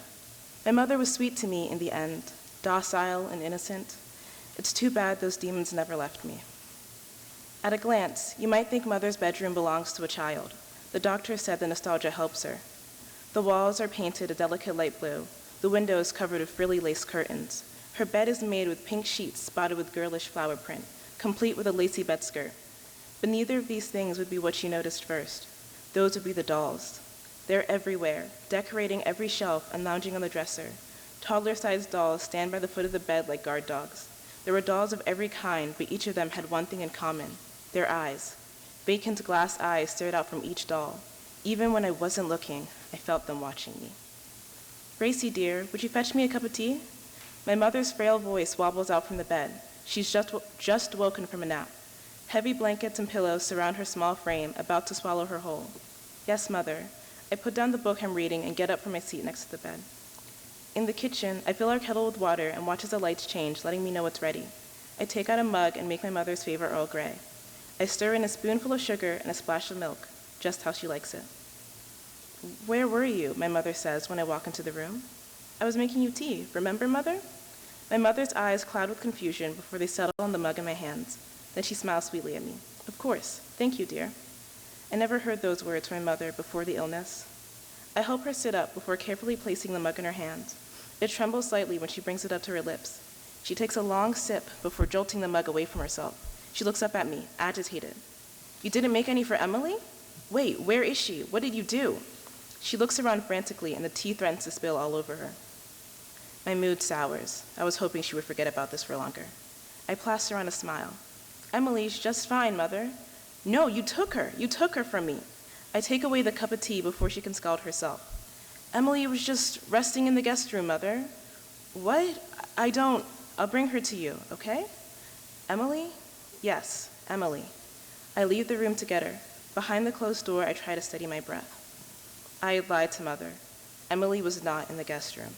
Q: My mother was sweet to me in the end, docile and innocent. It's too bad those demons never left me. At a glance, you might think Mother's bedroom belongs to a child. The doctor said the nostalgia helps her. The walls are painted a delicate light blue, the windows covered with frilly lace curtains. Her bed is made with pink sheets spotted with girlish flower print, complete with a lacy bed skirt. But neither of these things would be what she noticed first. Those would be the dolls. They're everywhere, decorating every shelf and lounging on the dresser. Toddler-sized dolls stand by the foot of the bed like guard dogs. There were dolls of every kind, but each of them had one thing in common: their eyes. Vacant glass eyes stared out from each doll. Even when I wasn't looking, I felt them watching me. Gracie, dear, would you fetch me a cup of tea? My mother's frail voice wobbles out from the bed. She's just woken from a nap. Heavy blankets and pillows surround her small frame, about to swallow her whole. Yes, Mother. I put down the book I'm reading and get up from my seat next to the bed. In the kitchen, I fill our kettle with water and watch as the lights change, letting me know it's ready. I take out a mug and make my mother's favorite Earl Grey. I stir in a spoonful of sugar and a splash of milk, just how she likes it. Where were you? My mother says when I walk into the room. I was making you tea. Remember, Mother? My mother's eyes cloud with confusion before they settle on the mug in my hands. Then she smiles sweetly at me. Of course. Thank you, dear. I never heard those words from my mother before the illness. I help her sit up before carefully placing the mug in her hand. It trembles slightly when she brings it up to her lips. She takes a long sip before jolting the mug away from herself. She looks up at me, agitated. You didn't make any for Emily? Wait, where is she? What did you do? She looks around frantically and the tea threatens to spill all over her. My mood sours. I was hoping she would forget about this for longer. I plaster on a smile. Emily's just fine, Mother. No, you took her. You took her from me. I take away the cup of tea before she can scald herself. Emily was just resting in the guest room, Mother. What? I'll bring her to you, okay? Emily? Yes, Emily. I leave the room to get her. Behind the closed door, I try to steady my breath. I lied to Mother. Emily was not in the guest room.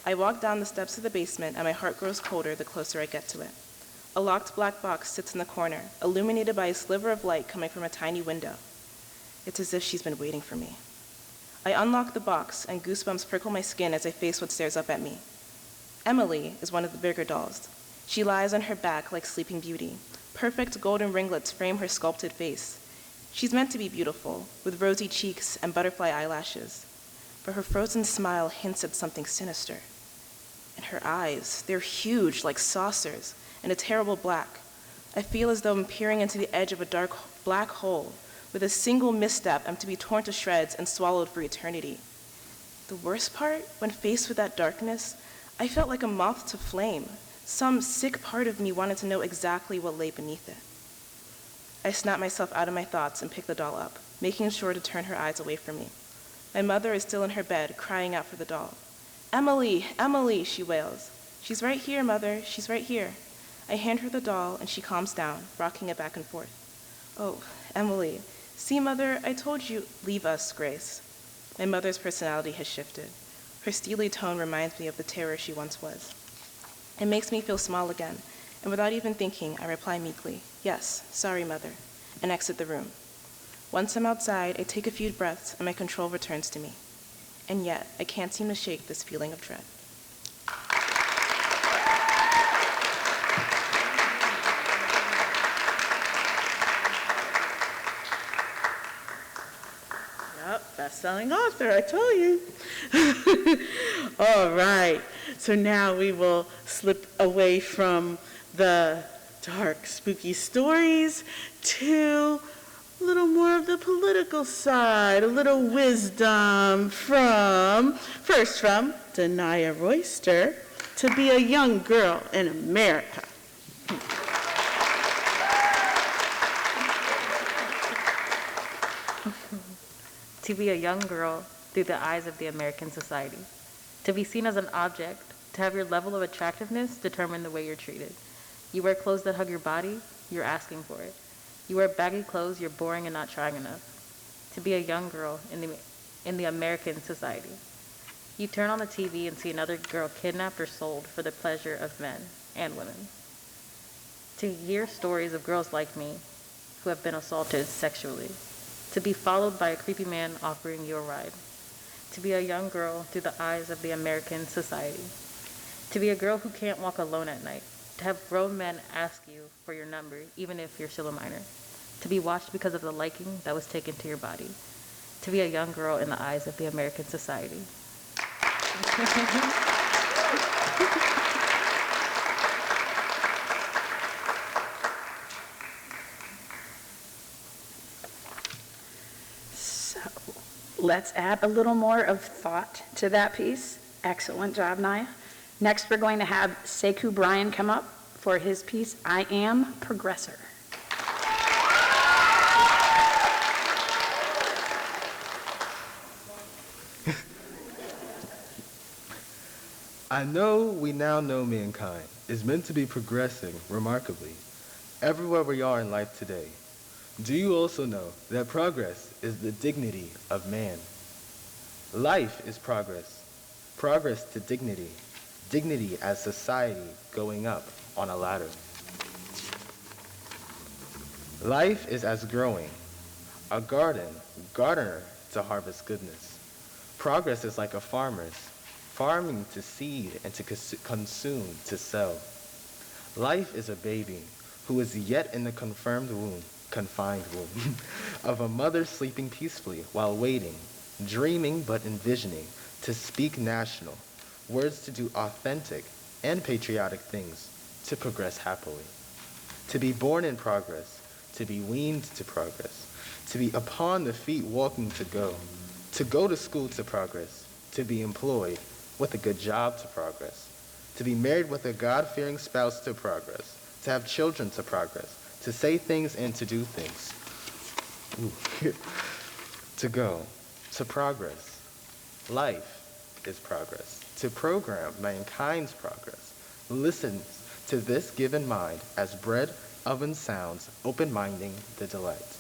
Q: I walk down the steps of the basement, and my heart grows colder the closer I get to it. A locked black box sits in the corner, illuminated by a sliver of light coming from a tiny window. It's as if she's been waiting for me. I unlock the box, and goosebumps prickle my skin as I face what stares up at me. Emily is one of the bigger dolls. She lies on her back like Sleeping Beauty. Perfect golden ringlets frame her sculpted face. She's meant to be beautiful, with rosy cheeks and butterfly eyelashes. But her frozen smile hints at something sinister. And her eyes, they're huge like saucers, and a terrible black. I feel as though I'm peering into the edge of a dark black hole. With a single misstep, I'm to be torn to shreds and swallowed for eternity. The worst part, when faced with that darkness, I felt like a moth to flame. Some sick part of me wanted to know exactly what lay beneath it. I snap myself out of my thoughts and pick the doll up, making sure to turn her eyes away from me. My mother is still in her bed, crying out for the doll. Emily, Emily, she wails. She's right here, Mother, she's right here. I hand her the doll, and she calms down, rocking it back and forth. Oh, Emily. See, Mother, I told you, leave us, Grace. My mother's personality has shifted. Her steely tone reminds me of the terror she once was. It makes me feel small again, and without even thinking, I reply meekly, yes, sorry, Mother, and exit the room. Once I'm outside, I take a few breaths, and my control returns to me. And yet, I can't seem to shake this feeling of dread.
A: Best-selling author, I told you. All right, so now we will slip away from the dark, spooky stories to a little more of the political side, a little wisdom from Denaya Royster, To Be a Young Girl in America.
R: To be a young girl through the eyes of the American society. To be seen as an object, to have your level of attractiveness determine the way you're treated. You wear clothes that hug your body, you're asking for it. You wear baggy clothes, you're boring and not trying enough. To be a young girl in the American society. You turn on the TV and see another girl kidnapped or sold for the pleasure of men and women. To hear stories of girls like me who have been assaulted sexually. To be followed by a creepy man offering you a ride. To be a young girl through the eyes of the American society. To be a girl who can't walk alone at night. To have grown men ask you for your number, even if you're still a minor. To be watched because of the liking that was taken to your body. To be a young girl in the eyes of the American society.
B: So let's add a little more of thought to that piece. Excellent job, Naya. Next, we're going to have Sekou Brian come up for his piece, I Am Progressor.
S: I know we now know mankind is meant to be progressing remarkably everywhere we are in life today. Do you also know that progress is the dignity of man? Life is progress, progress to dignity, dignity as society going up on a ladder. Life is as growing, a gardener to harvest goodness. Progress is like a farmer's, farming to seed and to consume, to sell. Life is a baby who is yet in the confined womb of a mother sleeping peacefully while waiting, dreaming but envisioning, to speak national, words to do authentic and patriotic things, to progress happily. To be born in progress, to be weaned to progress, to be upon the feet walking to go to school to progress, to be employed with a good job to progress, to be married with a God-fearing spouse to progress, to have children to progress, to say things and to do things. To go, to progress. Life is progress. To program mankind's progress. Listen to this given mind as bread, oven sounds, open-minding the delight.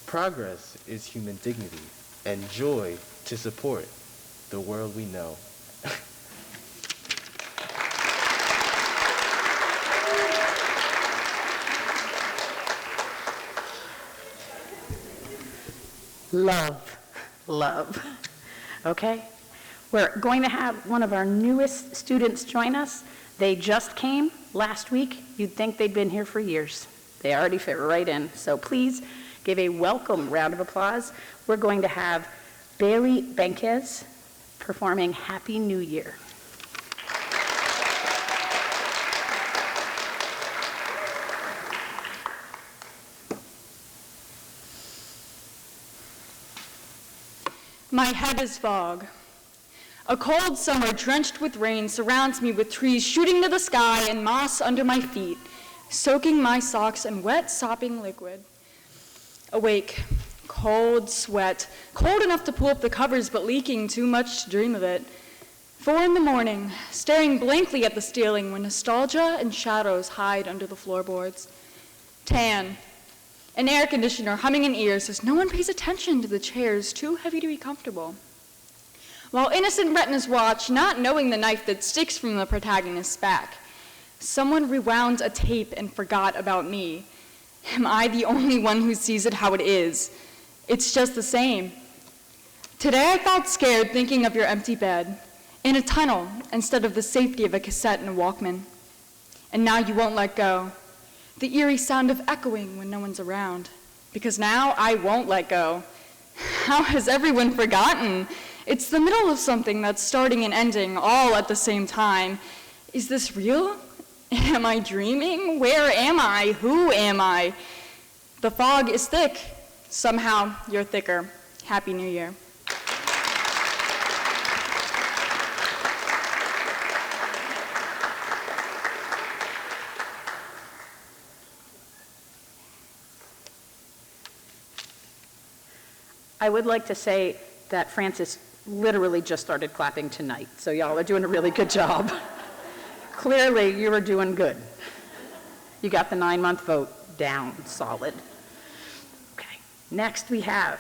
S: Progress is human dignity and joy to support the world we know.
B: Love. Okay? We're going to have one of our newest students join us. They just came last week. You'd think they'd been here for years. They already fit right in. So please give a welcome round of applause. We're going to have Bailey Benquez performing Happy New Year.
T: My head is fog. A cold summer drenched with rain surrounds me with trees shooting to the sky and moss under my feet, soaking my socks in wet, sopping liquid. Awake, cold sweat, cold enough to pull up the covers but leaking too much to dream of it. 4 a.m, staring blankly at the ceiling when nostalgia and shadows hide under the floorboards. Tan. An air conditioner humming in ears as no one pays attention to the chairs too heavy to be comfortable. While innocent retinas watch, not knowing the knife that sticks from the protagonist's back, someone rewound a tape and forgot about me. Am I the only one who sees it how it is? It's just the same. Today I felt scared thinking of your empty bed, in a tunnel instead of the safety of a cassette and a Walkman. And now you won't let go. The eerie sound of echoing when no one's around. Because now I won't let go. How has everyone forgotten? It's the middle of something that's starting and ending all at the same time. Is this real? Am I dreaming? Where am I? Who am I? The fog is thick. Somehow you're thicker. Happy New Year.
B: I would like to say that Francis literally just started clapping tonight, so y'all are doing a really good job. Clearly, you were doing good. You got the 9-month vote down solid. Okay, next we have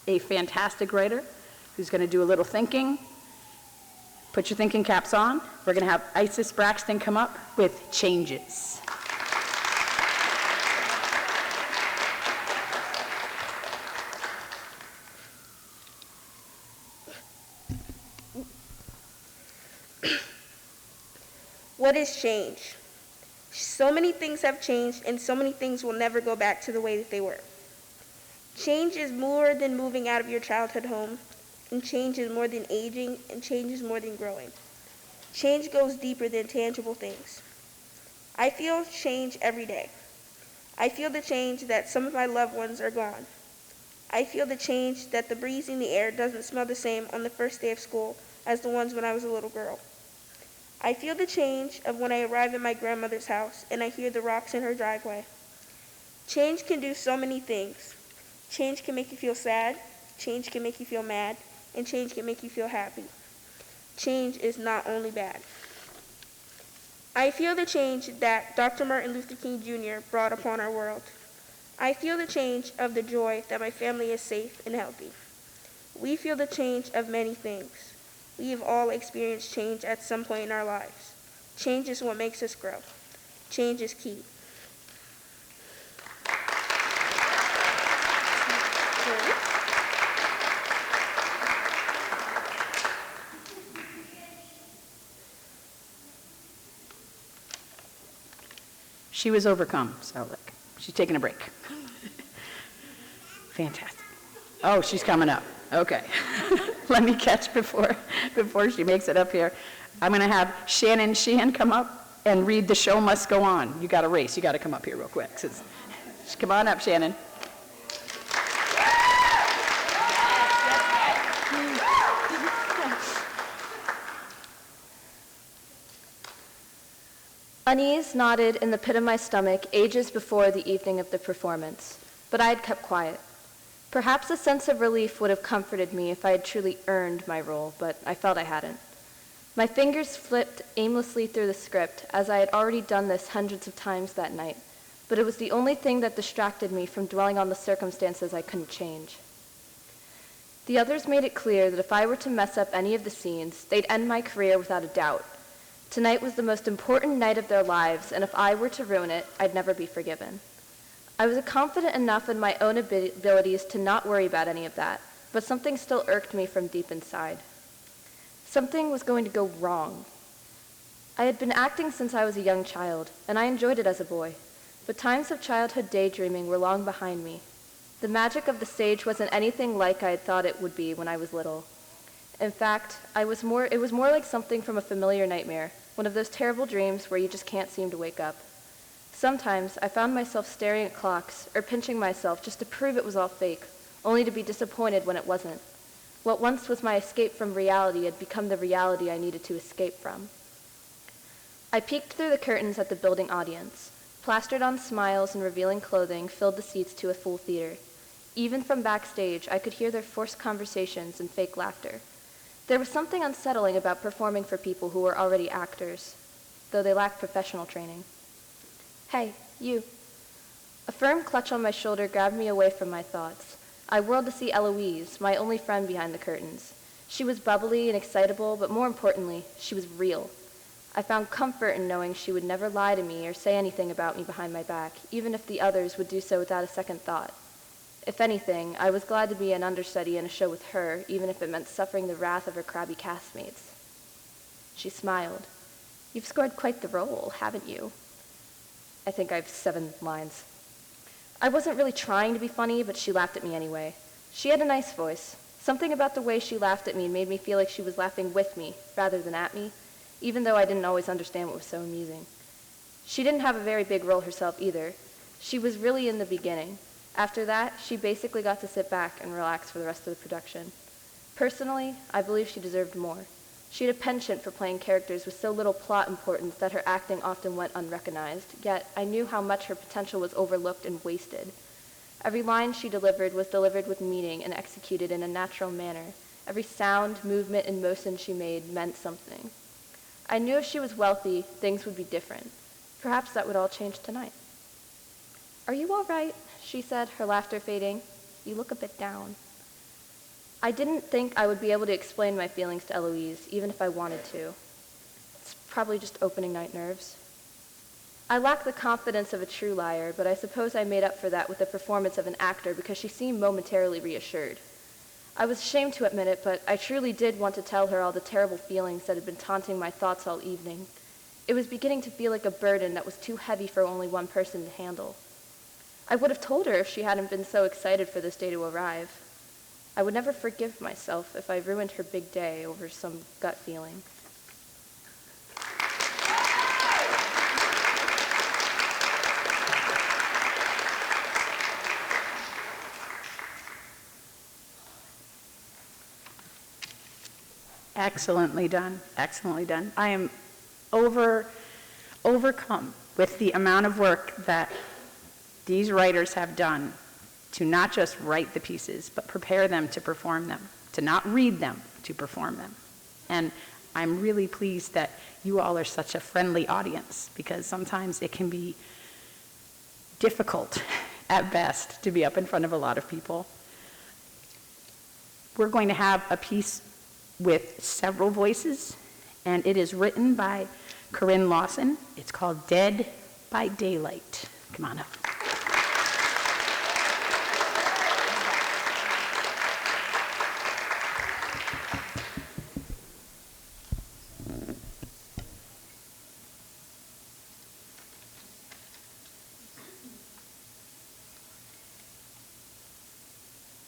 B: a fantastic writer who's going to do a little thinking. Put your thinking caps on. We're going to have Isis Braxton come up with Changes.
U: What is change? So many things have changed, and so many things will never go back to the way that they were. Change is more than moving out of your childhood home, and change is more than aging, and change is more than growing. Change goes deeper than tangible things. I feel change every day. I feel the change that some of my loved ones are gone. I feel the change that the breeze in the air doesn't smell the same on the first day of school as the ones when I was a little girl. I feel the change of when I arrive at my grandmother's house and I hear the rocks in her driveway. Change can do so many things. Change can make you feel sad, change can make you feel mad, and change can make you feel happy. Change is not only bad. I feel the change that Dr. Martin Luther King Jr. brought upon our world. I feel the change of the joy that my family is safe and healthy. We feel the change of many things. We have all experienced change at some point in our lives. Change is what makes us grow. Change is key.
B: She was overcome, so look, she's taking a break. Fantastic. Oh, she's coming up. Okay. Let me catch before she makes it up here. I'm going to have Shannon Sheehan come up and read The Show Must Go On. You got a race. You got to come up here real quick. Come on up, Shannon.
L: Unease nodded in the pit of my stomach ages before the evening of the performance, but I had kept quiet. Perhaps a sense of relief would have comforted me if I had truly earned my role, but I felt I hadn't. My fingers flipped aimlessly through the script, as I had already done this hundreds of times that night, but it was the only thing that distracted me from dwelling on the circumstances I couldn't change. The others made it clear that if I were to mess up any of the scenes, they'd end my career without a doubt. Tonight was the most important night of their lives, and if I were to ruin it, I'd never be forgiven. I was confident enough in my own abilities to not worry about any of that, but something still irked me from deep inside. Something was going to go wrong. I had been acting since I was a young child, and I enjoyed it as a boy, but times of childhood daydreaming were long behind me. The magic of the stage wasn't anything like I had thought it would be when I was little. In fact, it was more like something from a familiar nightmare, one of those terrible dreams where you just can't seem to wake up. Sometimes I found myself staring at clocks or pinching myself just to prove it was all fake, only to be disappointed when it wasn't. What once was my escape from reality had become the reality I needed to escape from. I peeked through the curtains at the building audience. Plastered-on smiles and revealing clothing filled the seats to a full theater. Even from backstage, I could hear their forced conversations and fake laughter. There was something unsettling about performing for people who were already actors, though they lacked professional training. Hey, you. A firm clutch on my shoulder grabbed me away from my thoughts. I whirled to see Eloise, my only friend behind the curtains. She was bubbly and excitable, but more importantly, she was real. I found comfort in knowing she would never lie to me or say anything about me behind my back, even if the others would do so without a second thought. If anything, I was glad to be an understudy in a show with her, even if it meant suffering the wrath of her crabby castmates. She smiled. You've scored quite the role, haven't you? I think I've 7 lines. I wasn't really trying to be funny, but she laughed at me anyway. She had a nice voice. Something about the way she laughed at me made me feel like she was laughing with me, rather than at me, even though I didn't always understand what was so amusing. She didn't have a very big role herself either. She was really in the beginning. After that, she basically got to sit back and relax for the rest of the production. Personally, I believe she deserved more. She had a penchant for playing characters with so little plot importance that her acting often went unrecognized, yet I knew how much her potential was overlooked and wasted. Every line she delivered was delivered with meaning and executed in a natural manner. Every sound, movement, and motion she made meant something. I knew if she was wealthy, things would be different. Perhaps that would all change tonight. Are you all right? She said, her laughter fading. You look a bit down. I didn't think I would be able to explain my feelings to Eloise, even if I wanted to. It's probably just opening night nerves. I lacked the confidence of a true liar, but I suppose I made up for that with the performance of an actor because she seemed momentarily reassured. I was ashamed to admit it, but I truly did want to tell her all the terrible feelings that had been taunting my thoughts all evening.
E: It was beginning to feel like a burden that was too heavy for only one person to handle. I would have told her if she hadn't been so excited for this day to arrive. I would never forgive myself if I ruined her big day over some gut feeling.
B: Excellently done, excellently done. I am overcome with the amount of work that these writers have done to not just write the pieces, but prepare them to perform them, to not read them, to perform them. And I'm really pleased that you all are such a friendly audience, because sometimes it can be difficult at best to be up in front of a lot of people. We're going to have a piece with several voices, and it is written by Corinne Lawson. It's called Dead by Daylight. Come on up.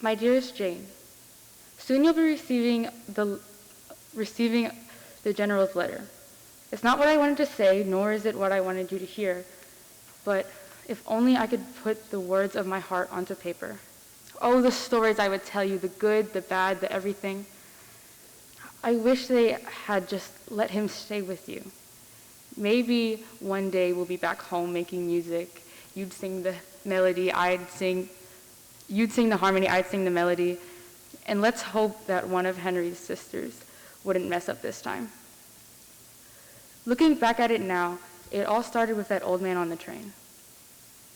J: My dearest Jane, soon you'll be receiving the General's letter. It's not what I wanted to say, nor is it what I wanted you to hear, but if only I could put the words of my heart onto paper. Oh, the stories I would tell you, the good, the bad, the everything. I wish they had just let him stay with you. Maybe one day we'll be back home making music. You'd sing the melody, you'd sing the harmony, I'd sing the melody. And let's hope that one of Henry's sisters wouldn't mess up this time. Looking back at it now, it all started with that old man on the train.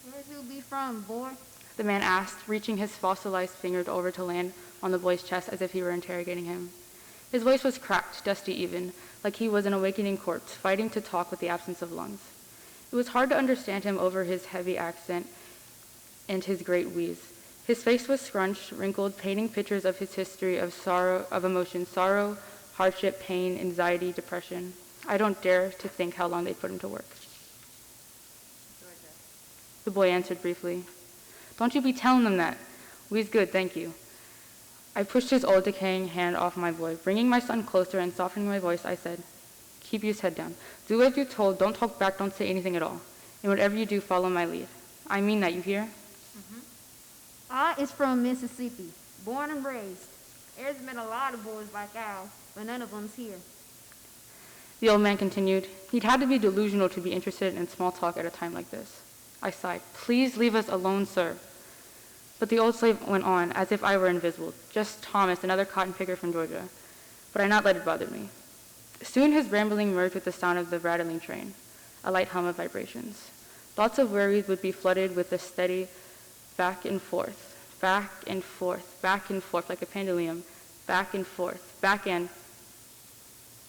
V: Where'd you be from, boy?
J: The man asked, reaching his fossilized fingers over to land on the boy's chest as if he were interrogating him. His voice was cracked, dusty even, like he was an awakening corpse, fighting to talk with the absence of lungs. It was hard to understand him over his heavy accent and his great wheeze. His face was scrunched, wrinkled, painting pictures of his history of sorrow, of emotion, sorrow, hardship, pain, anxiety, depression. I don't dare to think how long they put him to work. The boy answered briefly. Don't you be telling them that. We's good, thank you. I pushed his old decaying hand off my boy. Bringing my son closer and softening my voice, I said, keep his head down. Do as you're told, don't talk back, don't say anything at all. And whatever you do, follow my lead. I mean that, you hear?
V: I is from Mississippi, born and raised. There's been a lot of boys like Al, but none of them's here.
J: The old man continued. He'd had to be delusional to be interested in small talk at a time like this. I sighed. Please leave us alone, sir. But the old slave went on, as if I were invisible. Just Thomas, another cotton picker from Georgia. But I not let it bother me. Soon his rambling merged with the sound of the rattling train, a light hum of vibrations. Thoughts of worries would be flooded with a steady back and forth, back and forth, back and forth, like a pendulum, back and forth, back and,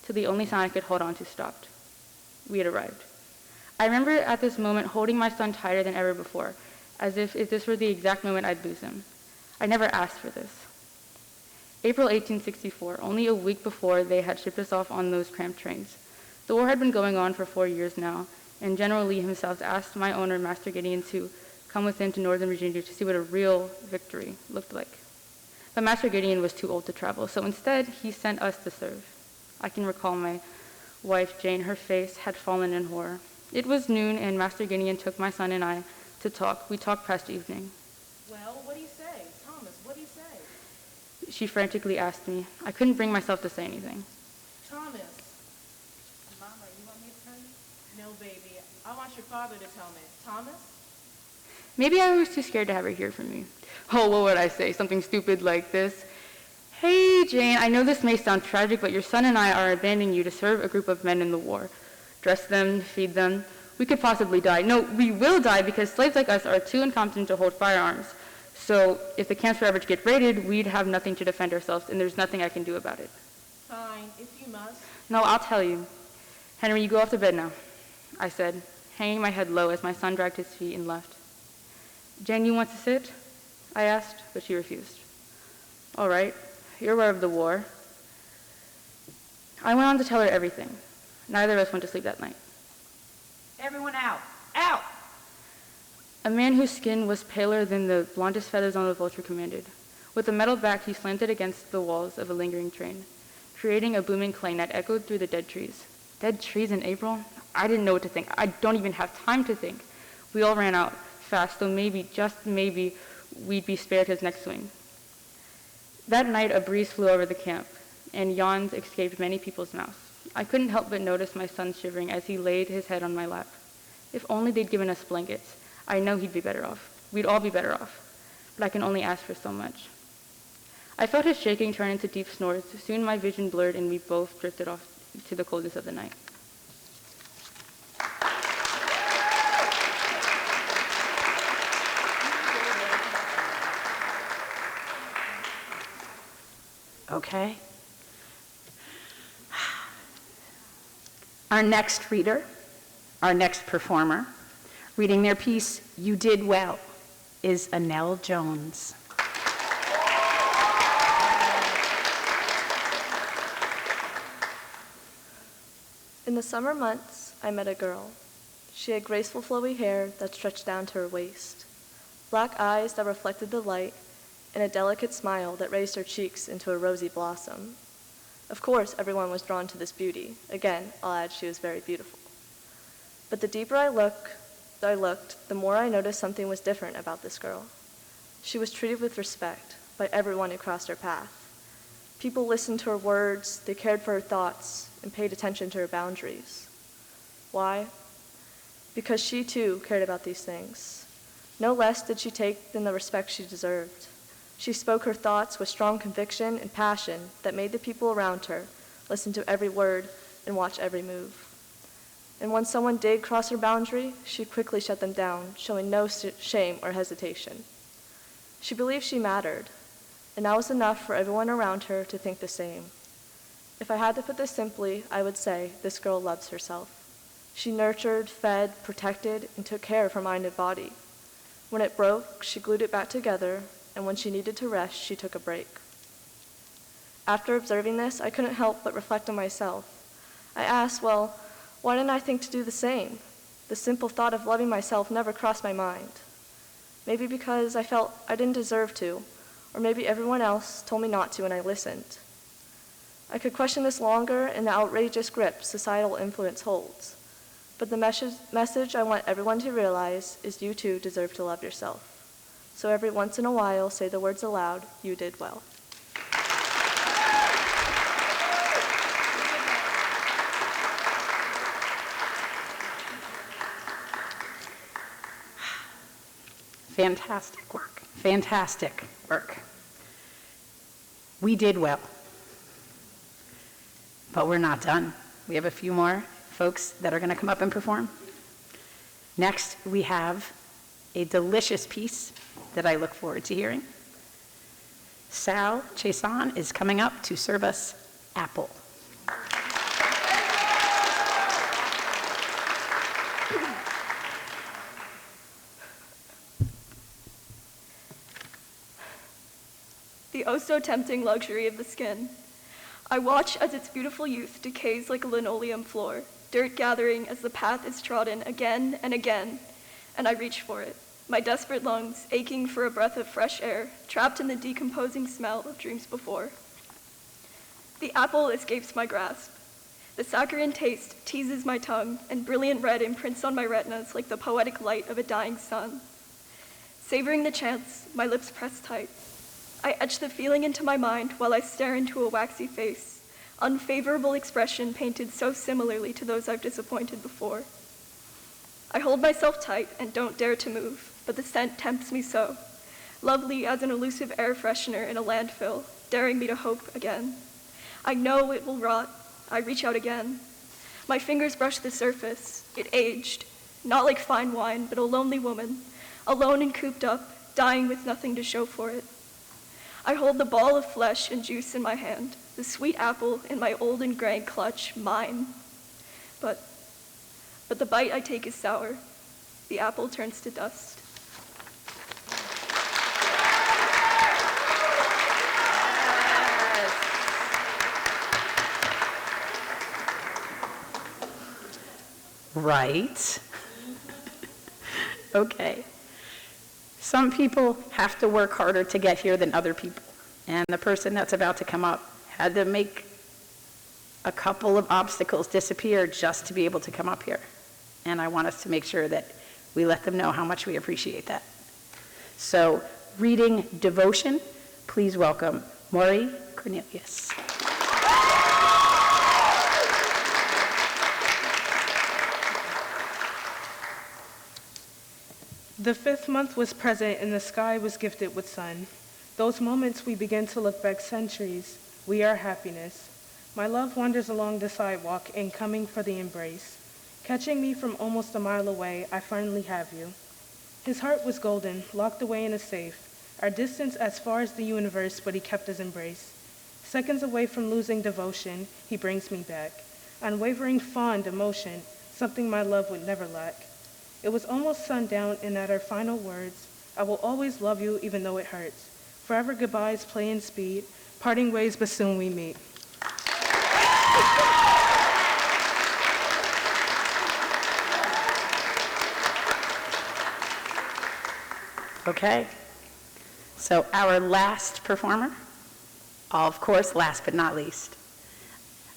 J: till the only sound I could hold on to stopped. We had arrived. I remember at this moment holding my son tighter than ever before, as if this were the exact moment I'd lose him. I never asked for this. April 1864, only a week before they had shipped us off on those cramped trains. The war had been going on for 4 years now, and General Lee himself asked my owner, Master Gideon, to come with him to Northern Virginia to see what a real victory looked like. But Master Gideon was too old to travel, so instead he sent us to serve. I can recall my wife, Jane, her face had fallen in horror. It was noon, and Master Gideon took my son and I to talk. We talked past evening.
W: Well, what do you say? Thomas, what do you say?
J: She frantically asked me. I couldn't bring myself to say anything.
W: Thomas. Mama, you want me to tell you? No, baby. I want your father to tell me. Thomas?
J: Maybe I was too scared to have her hear from me. Oh, what would I say? Something stupid like this. Hey, Jane, I know this may sound tragic, but your son and I are abandoning you to serve a group of men in the war. Dress them, feed them. We could possibly die. No, we will die because slaves like us are too incompetent to hold firearms. So if the camps were ever to get raided, we'd have nothing to defend ourselves, and there's nothing I can do about it.
W: Fine, if you must.
J: No, I'll tell you. Henry, you go off to bed now, I said, hanging my head low as my son dragged his feet and left. Jane, you want to sit? I asked, but she refused. All right, you're aware of the war. I went on to tell her everything. Neither of us went to sleep that night.
B: Everyone out. Out!
D: A man whose skin was paler than the blondest feathers on the vulture commanded. With a metal back, he slanted against the walls of a lingering train, creating a booming clang that echoed through the dead trees. Dead trees in April? I didn't know what to think. I don't even have time to think. We all ran out fast, so maybe, just maybe, we'd be spared his next swing. That night, a breeze flew over the camp, and yawns escaped many people's mouths. I couldn't help but notice my son shivering as he laid his head on my lap. If only they'd given us blankets. I know he'd be better off. We'd all be better off. But I can only ask for so much. I felt his shaking turn into deep snores. Soon my vision blurred and we both drifted off to the coldness of the night.
B: Okay. Our next reader, our next performer, reading their piece, You Did Well, is Annelle Jones.
E: In the summer months, I met a girl. She had graceful flowy hair that stretched down to her waist, black eyes that reflected the light, and a delicate smile that raised her cheeks into a rosy blossom. Of course, everyone was drawn to this beauty. Again, I'll add she was very beautiful. But the deeper I looked, the more I noticed something was different about this girl. She was treated with respect by everyone who crossed her path. People listened to her words, they cared for her thoughts, and paid attention to her boundaries. Why? Because she too cared about these things. No less did she take than the respect she deserved. She spoke her thoughts with strong conviction and passion that made the people around her listen to every word and watch every move. And when someone did cross her boundary, she quickly shut them down, showing no shame or hesitation. She believed she mattered, and that was enough for everyone around her to think the same. If I had to put this simply, I would say this girl loves herself. She nurtured, fed, protected, and took care of her mind and body. When it broke, she glued it back together, and when she needed to rest, she took a break. After observing this, I couldn't help but reflect on myself. I asked, well, why didn't I think to do the same? The simple thought of loving myself never crossed my mind. Maybe because I felt I didn't deserve to, or maybe everyone else told me not to and I listened. I could question this longer in the outrageous grip societal influence holds. But the message I want everyone to realize is you too deserve to love yourself. So every once in a while, say the words aloud, you did well.
B: Fantastic work. Fantastic work. We did well. But we're not done. We have a few more folks that are going to come up and perform. Next, we have a delicious piece that I look forward to hearing. Sal Chason is coming up to serve us apple.
F: The oh-so-tempting luxury of the skin. I watch as its beautiful youth decays like a linoleum floor, dirt gathering as the path is trodden again and again, and I reach for it, my desperate lungs aching for a breath of fresh air, trapped in the decomposing smell of dreams before. The apple escapes my grasp. The saccharine taste teases my tongue, and brilliant red imprints on my retinas like the poetic light of a dying sun. Savoring the chance, my lips press tight. I etch the feeling into my mind while I stare into a waxy face, unfavorable expression painted so similarly to those I've disappointed before. I hold myself tight and don't dare to move, but the scent tempts me so, lovely as an elusive air freshener in a landfill, daring me to hope again. I know it will rot. I reach out again. My fingers brush the surface. It aged, not like fine wine, but a lonely woman, alone and cooped up, dying with nothing to show for it. I hold the ball of flesh and juice in my hand, the sweet apple in my old and gray clutch, mine. But the bite I take is sour. The apple turns to dust.
B: Right. Okay. Some people have to work harder to get here than other people. And the person that's about to come up had to make a couple of obstacles disappear just to be able to come up here. And I want us to make sure that we let them know how much we appreciate that. So, reading devotion, please welcome Maury Cornelius.
C: The 5th month was present and the sky was gifted with sun. Those moments we begin to look back centuries, we are happiness. My love wanders along the sidewalk and coming for the embrace. Catching me from almost a mile away, I finally have you. His heart was golden, locked away in a safe. Our distance as far as the universe, but he kept his embrace. Seconds away from losing devotion, he brings me back. Unwavering fond emotion, something my love would never lack. It was almost sundown, and at our final words, I will always love you even though it hurts. Forever goodbyes play in speed, parting ways but soon we meet.
B: Okay. So our last performer, of course, last but not least,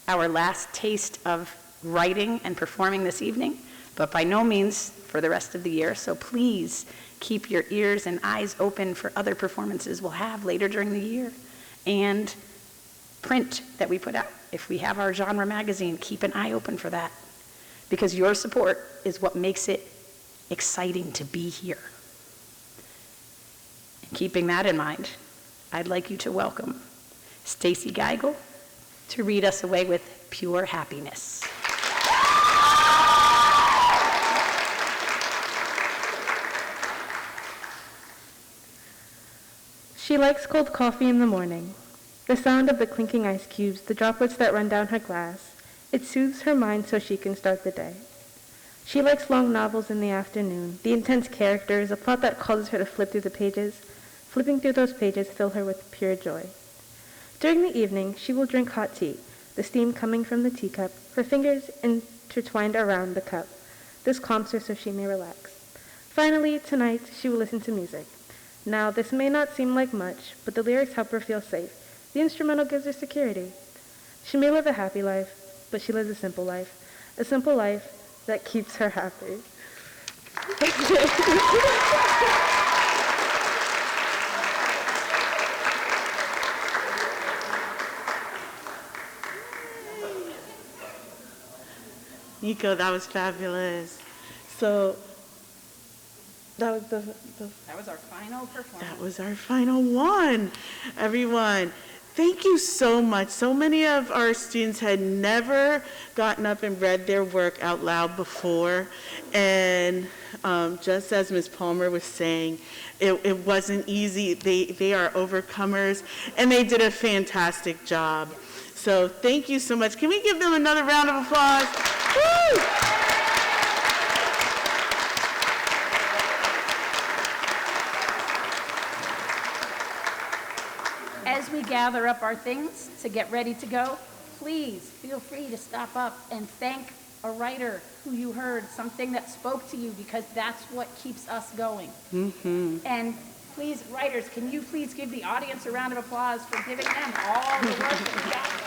B: our last taste of writing and performing this evening, but by no means for the rest of the year. So please keep your ears and eyes open for other performances we'll have later during the year. And print that we put out. If we have our genre magazine, keep an eye open for that. Because your support is what makes it exciting to be here. And keeping that in mind, I'd like you to welcome Stacy Geigel to read us away with Pure Happiness.
G: She likes cold coffee in the morning. The sound of the clinking ice cubes, the droplets that run down her glass. It soothes her mind so she can start the day. She likes long novels in the afternoon, the intense characters, a plot that causes her to flip through the pages. Flipping through those pages fill her with pure joy. During the evening, she will drink hot tea, the steam coming from the teacup, her fingers intertwined around the cup. This calms her so she may relax. Finally, tonight, she will listen to music. Now, this may not seem like much, but the lyrics help her feel safe. The instrumental gives her security. She may live a happy life, but she lives a simple life that keeps her happy.
A: Nico, that was fabulous. So that was
B: That was our final performance.
A: That was our final one. Everyone, thank you so much. So many of our students had never gotten up and read their work out loud before. And just as Ms. Palmer was saying, it wasn't easy. They are overcomers, and they did a fantastic job. So thank you so much. Can we give them another round of applause? Woo!
B: As we gather up our things to get ready to go, please feel free to stop up and thank a writer who you heard, something that spoke to you, because that's what keeps us going.
A: Mm-hmm.
B: And please, writers, can you please give the audience a round of applause for giving them all the work that we got?